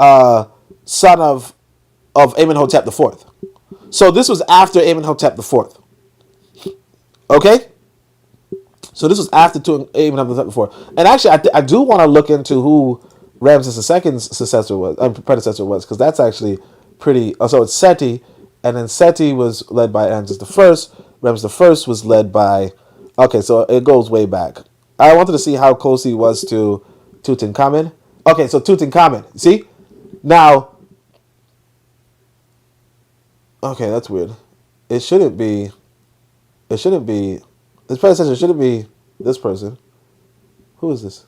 son of Amenhotep IV. So this was after Amenhotep IV. Okay? So this was after Amenhotep IV. And actually, I do want to look into who Ramses II's predecessor was, because that's actually pretty. So it's Seti, and then Seti was led by Ramses I. Ramses I was led by. Okay, so it goes way back. I wanted to see how close he was to Tutankhamen. Okay, so Tutankhamen. See? Now. Okay, that's weird. It shouldn't be. His predecessor shouldn't be this person. Who is this?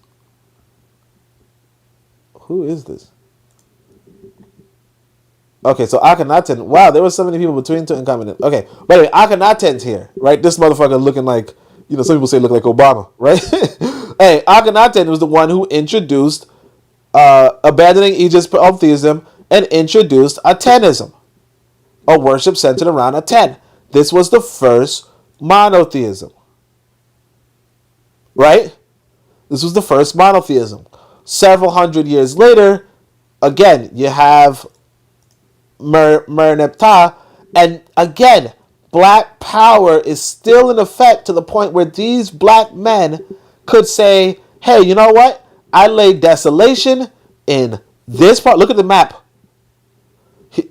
Okay, so Akhenaten. Wow, there were so many people between Tutankhamen. Okay, but anyway, Akhenaten's here, right? This motherfucker looking like, you know, some people say look like Obama, right? Hey, Akhenaten was the one who introduced abandoning Egypt's polytheism and introduced Atenism, a worship centered around Aten. This was the first monotheism, right? This was the first monotheism. Several hundred years later, again, you have Mer-Neptah, and again, black power is still in effect to the point where these black men could say, hey, you know what? I laid desolation in this part. Look at the map.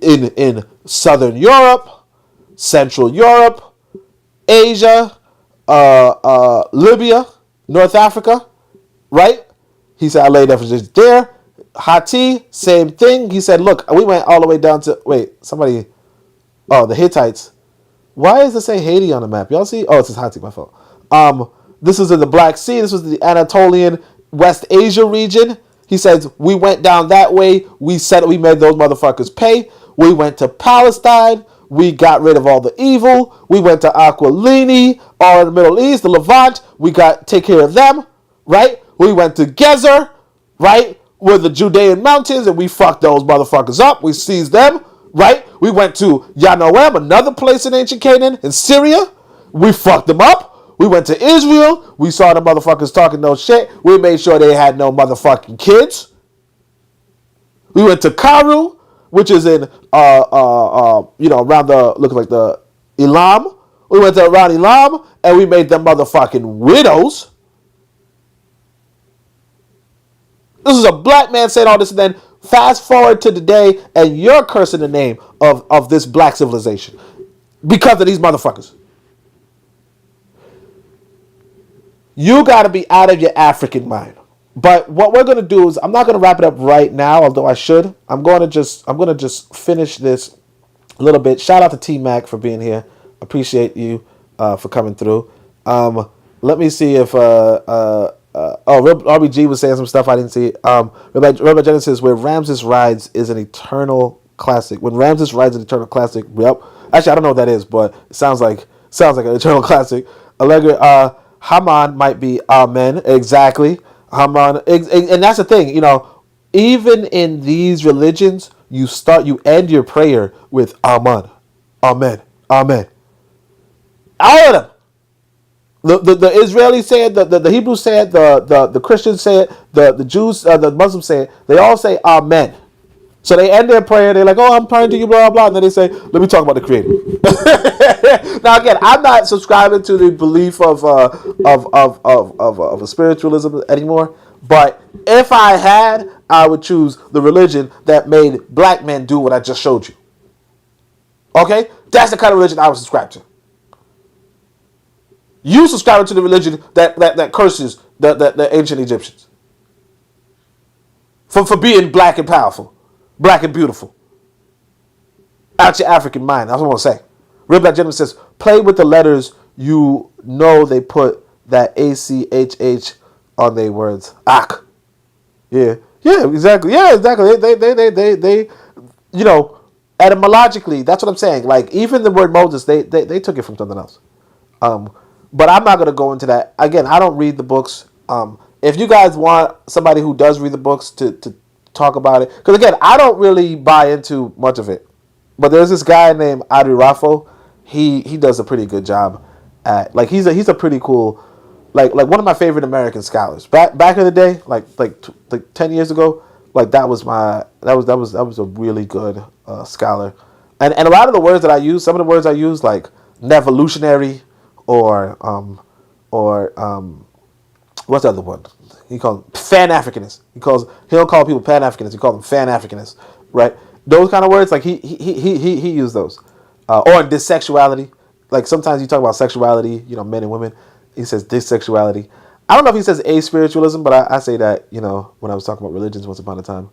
In Southern Europe, Central Europe, Asia, Libya, North Africa, right? He said, I laid desolation there. Hati, same thing. He said, look, we went all the way down to, the Hittites. Why does it say Haiti on the map? Y'all see? Oh, it says Hati, my fault. This was in the Black Sea. This was the Anatolian West Asia region. He says, we went down that way. We made those motherfuckers pay. We went to Palestine. We got rid of all the evil. We went to Aquilini, all in the Middle East, the Levant. We take care of them, right? We went to Gezer, right? With the Judean mountains, and we fucked those motherfuckers up. We seized them, right? We went to Yanoam, another place in ancient Canaan, in Syria. We fucked them up. We went to Israel. We saw the motherfuckers talking no shit. We made sure they had no motherfucking kids. We went to Karu, which is in, around looking like the Elam. We went to around Elam, and we made them motherfucking widows. This is a black man saying all this, and then fast forward to today, and you're cursing the name of this black civilization because of these motherfuckers. You got to be out of your African mind. But what we're going to do is, I'm not going to wrap it up right now, although I should. I'm going to just finish this a little bit. Shout out to T-Mac for being here. Appreciate you for coming through. Let me see if RBG was saying some stuff I didn't see. Rabbi Genesis, where Ramses rides is an eternal classic. When Ramses rides an eternal classic, yep. Actually, I don't know what that is, but it sounds like an eternal classic. Allegra, Haman might be amen. Exactly. Haman, and that's the thing. Even in these religions, you end your prayer with amen, amen, amen. All of them. The Israelis say it, the Hebrews say it, the Christians say it, the Jews, the Muslims say it. They all say amen. So they end their prayer. They're like, "Oh, I'm praying to you, blah blah blah," and then they say, "Let me talk about the Creator." Now again, I'm not subscribing to the belief of a spiritualism anymore. But if I had, I would choose the religion that made black men do what I just showed you. Okay, that's the kind of religion I would subscribe to. You subscribe to the religion that curses the ancient Egyptians for being black and powerful, black and beautiful. Out your African mind. That's what I want to say. Real Black Gentleman says, play with the letters. You know they put that ACHH on their words. Ak. Yeah. Yeah, exactly. Yeah, exactly. They etymologically, that's what I'm saying. Like, even the word Moses, they took it from something else. But I'm not going to go into that. Again, I don't read the books. If you guys want somebody who does read the books to talk about it, because again, I don't really buy into much of it. But there's this guy named Adi Raffo. He does a pretty good job at, like, he's a pretty cool, like one of my favorite American scholars. Back in the day, like 10 years ago, like that was a really good scholar. And a lot of the words that I use, some of the words I use, like nevolutionary or what's the other one? He calls them Pan-Africanists. He don't call people Pan-Africanists. He calls them Fan-Africanists, right? Those kind of words, like he used those, or dissexuality. Like sometimes you talk about sexuality, men and women. He says dissexuality. I don't know if he says aspiritualism, but I say that when I was talking about religions once upon a time.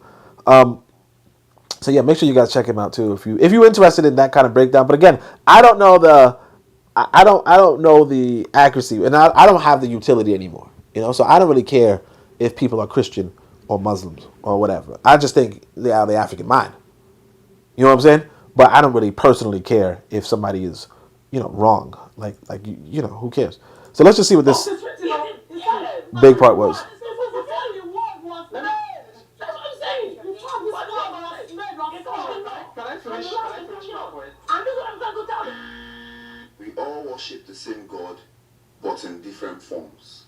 So yeah, make sure you guys check him out too if you're interested in that kind of breakdown. But again, I don't know I don't know the accuracy, and I don't have the utility anymore. So I don't really care if people are Christian or Muslims or whatever. I just think they are the African mind. You know what I'm saying? But I don't really personally care if somebody is, wrong. Like who cares? So let's just see what this big part was. We all worship the same God, but in different forms.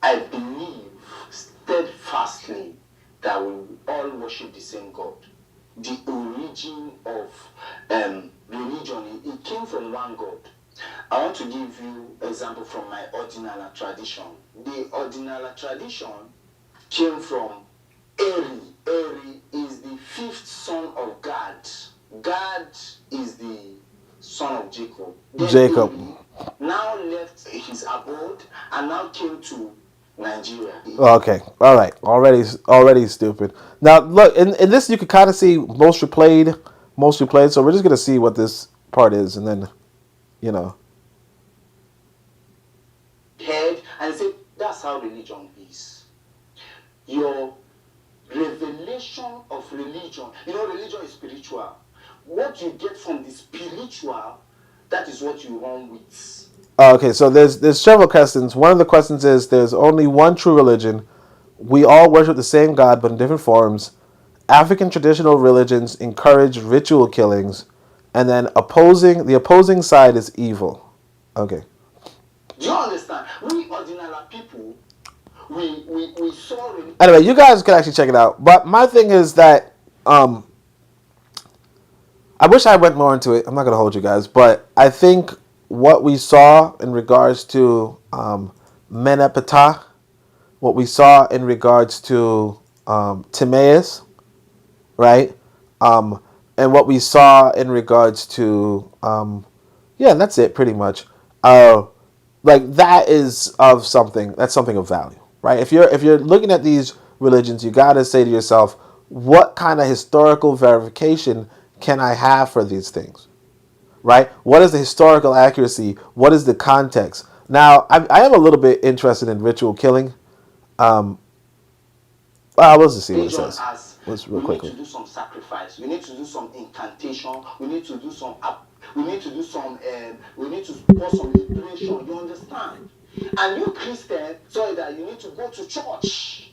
I believe steadfastly that we all worship the same God. The origin of religion, it came from one God. I want to give you an example from my ordinal tradition. The ordinal tradition came from Eri. Eri is the fifth son of God. God is the son of Jacob. Then Jacob Eri now left his abode and now came to Nigeria. Okay, all right. Already stupid. Now look, in this you can kind of see most replayed. So we're just gonna see what this part is, and then, Head and say that's how religion is. Your revelation of religion. Religion is spiritual. What you get from the spiritual, that is what you run with. Okay, so there's several questions. One of the questions is there's only one true religion. We all worship the same God, but in different forms. African traditional religions encourage ritual killings, and then the opposing side is evil. Okay. Do you understand? We ordinary people, we saw it. Anyway, you guys can actually check it out. But my thing is that I wish I went more into it. I'm not gonna hold you guys, but I think what we saw in regards to Ptah, what we saw in regards to Timaeus, right? And what we saw in regards to that's it pretty much. Like that is of something that's something of value, right? If you're looking at these religions, you gotta say to yourself, what kind of historical verification can I have for these things? Right? What is the historical accuracy? What is the context? Now, I am a little bit interested in ritual killing. Let's just see what it says. As Let's real we quickly. need to do some sacrifice. We need to do some incantation. We need to do some. We need to do some. We need to pour some liberation. You understand? And you Christian, sorry, that you need to go to church.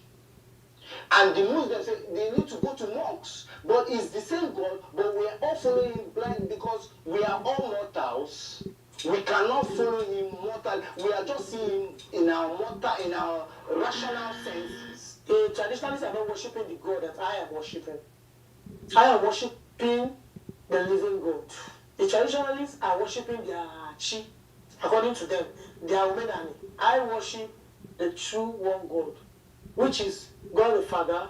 And the Muslims say they need to go to mosques. But it's the same God, but we are all following him blind because we are all mortals. We cannot follow him mortal. We are just seeing him in our rational senses. The traditionalists are not worshipping the God that I am worshipping. I am worshipping the living God. The traditionalists are worshipping their chi, according to them, their Omenani. I worship the true one God, which is God the Father,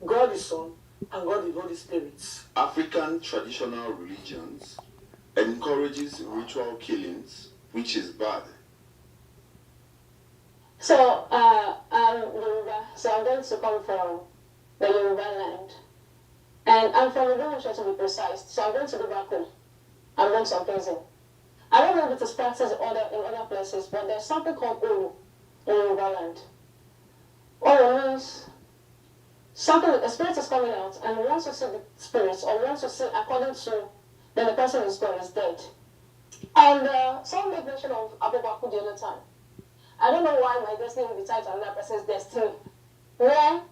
God the Son, and God the Holy Spirit. African traditional religions encourages ritual killings, which is bad. So, Yoruba, so I'm going to come from the Yoruba land. And I'm from Ibadan, to be precise. So I'm going to go back home. I'm going to prison. I don't know if it is practiced in other places, but there's something called Uru in Yoruba land. Uru means something, a spirit is coming out, and once you see the spirits, or once you see according to, then the person is gone, is dead. And someone made mention of Abu Bakr the other time. I don't know why my destiny will be tied to another person's destiny. Where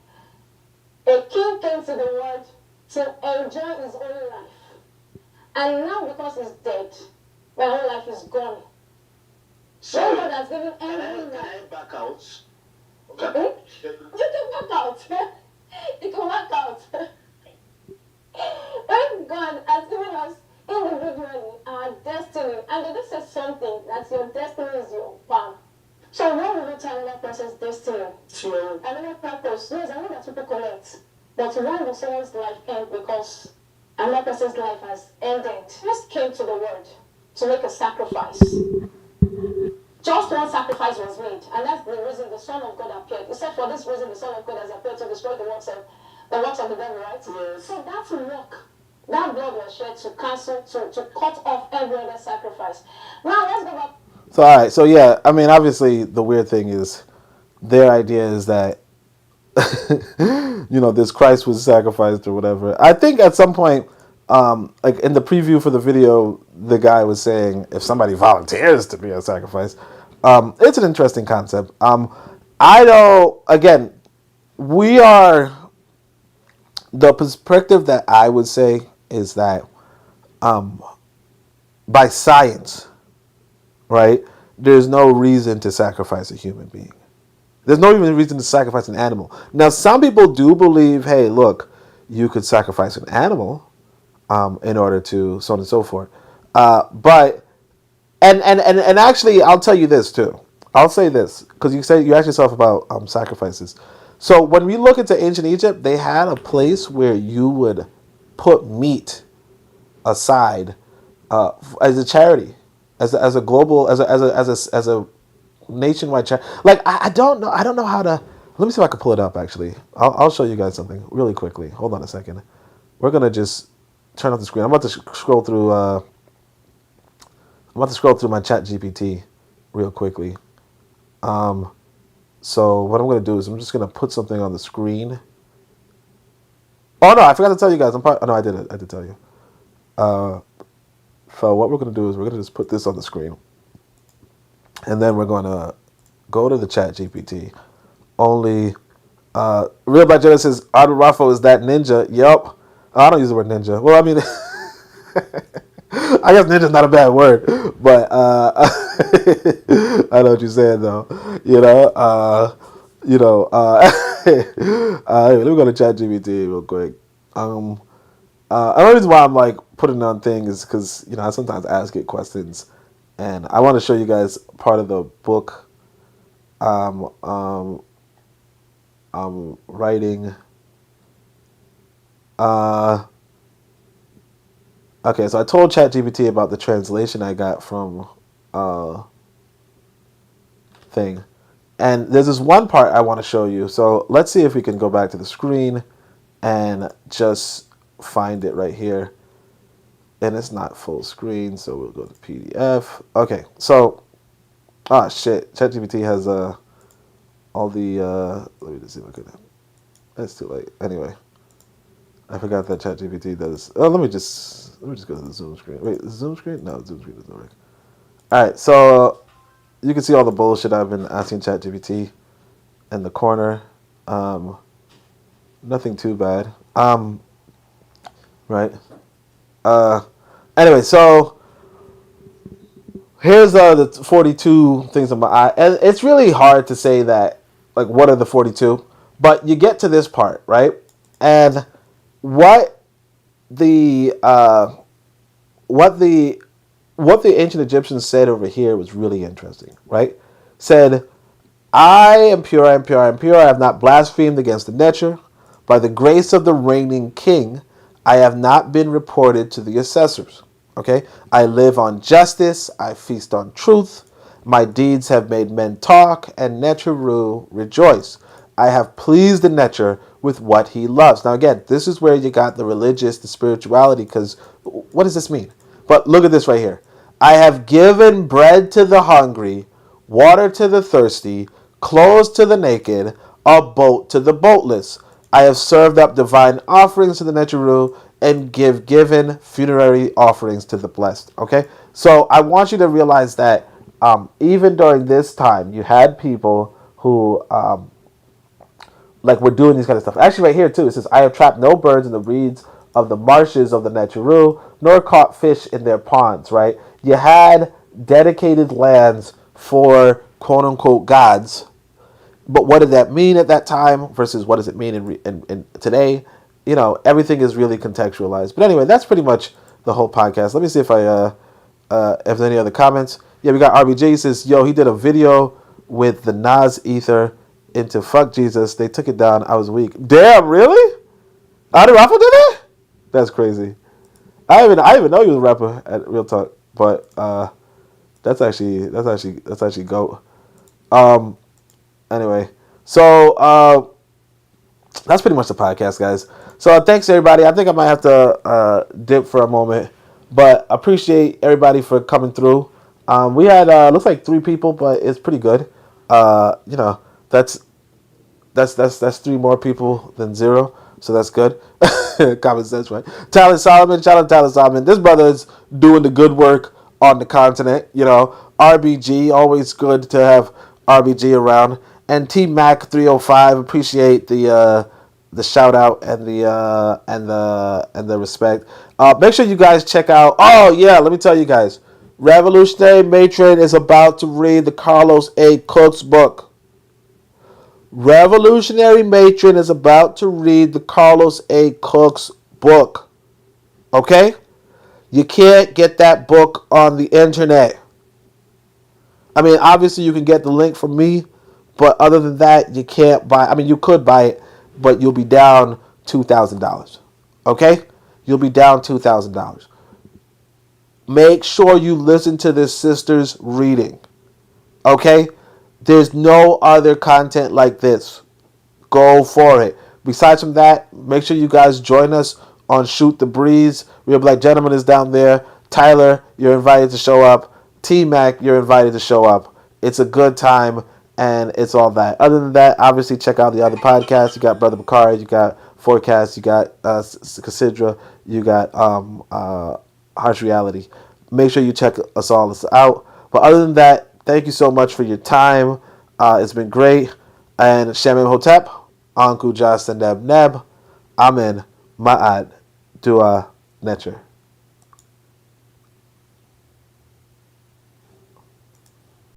a king came to the world to enjoy his own life. And now because he's dead, my own life is gone. So God has given everything. Can I back out? Okay. You can back out. You can back out. When God has given us individually our destiny, and this is something that your destiny is your palm. So when we reach another person's destiny, another purpose, yes, I know that people collect, but when will someone's life end because another person's life has ended? Just came to the world to make a sacrifice. Just one sacrifice was made, and that's the reason the Son of God appeared. He said, for this reason the Son of God has appeared to destroy the works of the devil, right? Yes. So that's work. That blood was shed to cancel, to cut off every other sacrifice. Now let's go back. So all right, so yeah, I mean, obviously the weird thing is their idea is that this Christ was sacrificed or whatever. I think at some point, like in the preview for the video, the guy was saying if somebody volunteers to be a sacrifice, it's an interesting concept. I don't. Again, we are the perspective that I would say is that by science, right? There's no reason to sacrifice a human being. There's no even reason to sacrifice an animal. Now, some people do believe, hey, look, you could sacrifice an animal in order to so on and so forth. But actually, I'll tell you this too. I'll say this because you asked yourself about sacrifices. So when we look into ancient Egypt, they had a place where you would put meat aside as a charity, as a global, as a nationwide charity. Like I don't know how to. Let me see if I can pull it up. Actually, I'll show you guys something really quickly. Hold on a second. We're gonna just turn off the screen. I'm about to scroll through. I'm about to scroll through my Chat GPT real quickly. So what I'm gonna do is I'm just gonna put something on the screen. Oh no, I forgot to tell you guys. No, I did it. I did tell you. So what we're going to do is we're going to just put this on the screen. And then we're going to go to the Chat GPT. Only, Real Black Jenna says, Art Raffo is that ninja. Yup. I don't use the word ninja. Well, I mean, I guess ninja's not a bad word. But I know what you're saying, though. Let me go to Chat GPT real quick. Another reason why I'm like putting on things is because I sometimes ask it questions, and I want to show you guys part of the book I'm writing. Okay, so I told ChatGPT about the translation I got from thing, and there's this one part I want to show you. So let's see if we can go back to the screen and just find it right here. And it's not full screen, so we'll go to PDF. Okay, so shit, ChatGPT has all the let me just see if I could. That's too late. Anyway, I forgot that ChatGPT does. Oh, let me just go to the Zoom screen. Wait, Zoom screen? No, Zoom screen doesn't work. All right, so you can see all the bullshit I've been asking ChatGPT in the corner. Nothing too bad. Right. Anyway, so here's the 42 things on my eye, and it's really hard to say that. Like, what are the 42? But you get to this part, right? And what the ancient Egyptians said over here was really interesting, right? Said, I am pure, I am pure, I am pure. I have not blasphemed against the nature. By the grace of the reigning king, I have not been reported to the assessors. Okay? I live on justice. I feast on truth. My deeds have made men talk, and Neteru rejoice. I have pleased the Neter with what he loves. Now, again, this is where you got the religious, the spirituality, because what does this mean? But look at this right here. I have given bread to the hungry, water to the thirsty, clothes to the naked, a boat to the boatless. I have served up divine offerings to the Neteru and given funerary offerings to the blessed. Okay? So I want you to realize that even during this time, you had people who like were doing these kind of stuff. Actually, right here too, it says, I have trapped no birds in the reeds of the marshes of the Neteru, nor caught fish in their ponds, right? You had dedicated lands for quote-unquote gods. But what did that mean at that time versus what does it mean in today? You know, everything is really contextualized. But anyway, that's pretty much the whole podcast. Let me see if there's any other comments. Yeah, we got RBJ. He says, yo, he did a video with the Nas Ether into Fuck Jesus. They took it down. I was weak. Damn, really? Adi Rafa did that? That's crazy. I didn't even know he was a rapper at Real Talk. But that's actually GOAT. Anyway, so that's pretty much the podcast, guys. So thanks everybody. I think I might have to dip for a moment, but appreciate everybody for coming through. We had looks like 3 people, but it's pretty good. You know, that's 3 more people than 0, so that's good. Common sense, right? Talent Solomon, shout out Talent Solomon. This brother is doing the good work on the continent. You know, RBG, always good to have RBG around. And T Mac 305, appreciate the shout out and the respect. Make sure you guys check out. Oh yeah, let me tell you guys, Revolutionary Matron is about to read the Carlos A. Cook's book. Revolutionary Matron is about to read the Carlos A. Cook's book. Okay? You can't get that book on the internet. I mean, obviously you can get the link from me, but other than that, you can't buy. I mean, you could buy it, but you'll be down $2,000. Okay? You'll be down $2,000. Make sure you listen to this sister's reading. Okay? There's no other content like this. Go for it. Besides from that, make sure you guys join us on Shoot the Breeze. Real Black Gentleman is down there. Tyler, you're invited to show up. T-Mac, you're invited to show up. It's a good time, and it's all that. Other than that, obviously check out the other podcasts. You got Brother Bakari, you got Forecast, you got Cassidra, you got Harsh Reality. Make sure you check us all out. But other than that, thank you so much for your time. It's been great. And Shamim Hotep, Anku Jas Neb Neb, Amen, Ma'ad, Dua, Necher.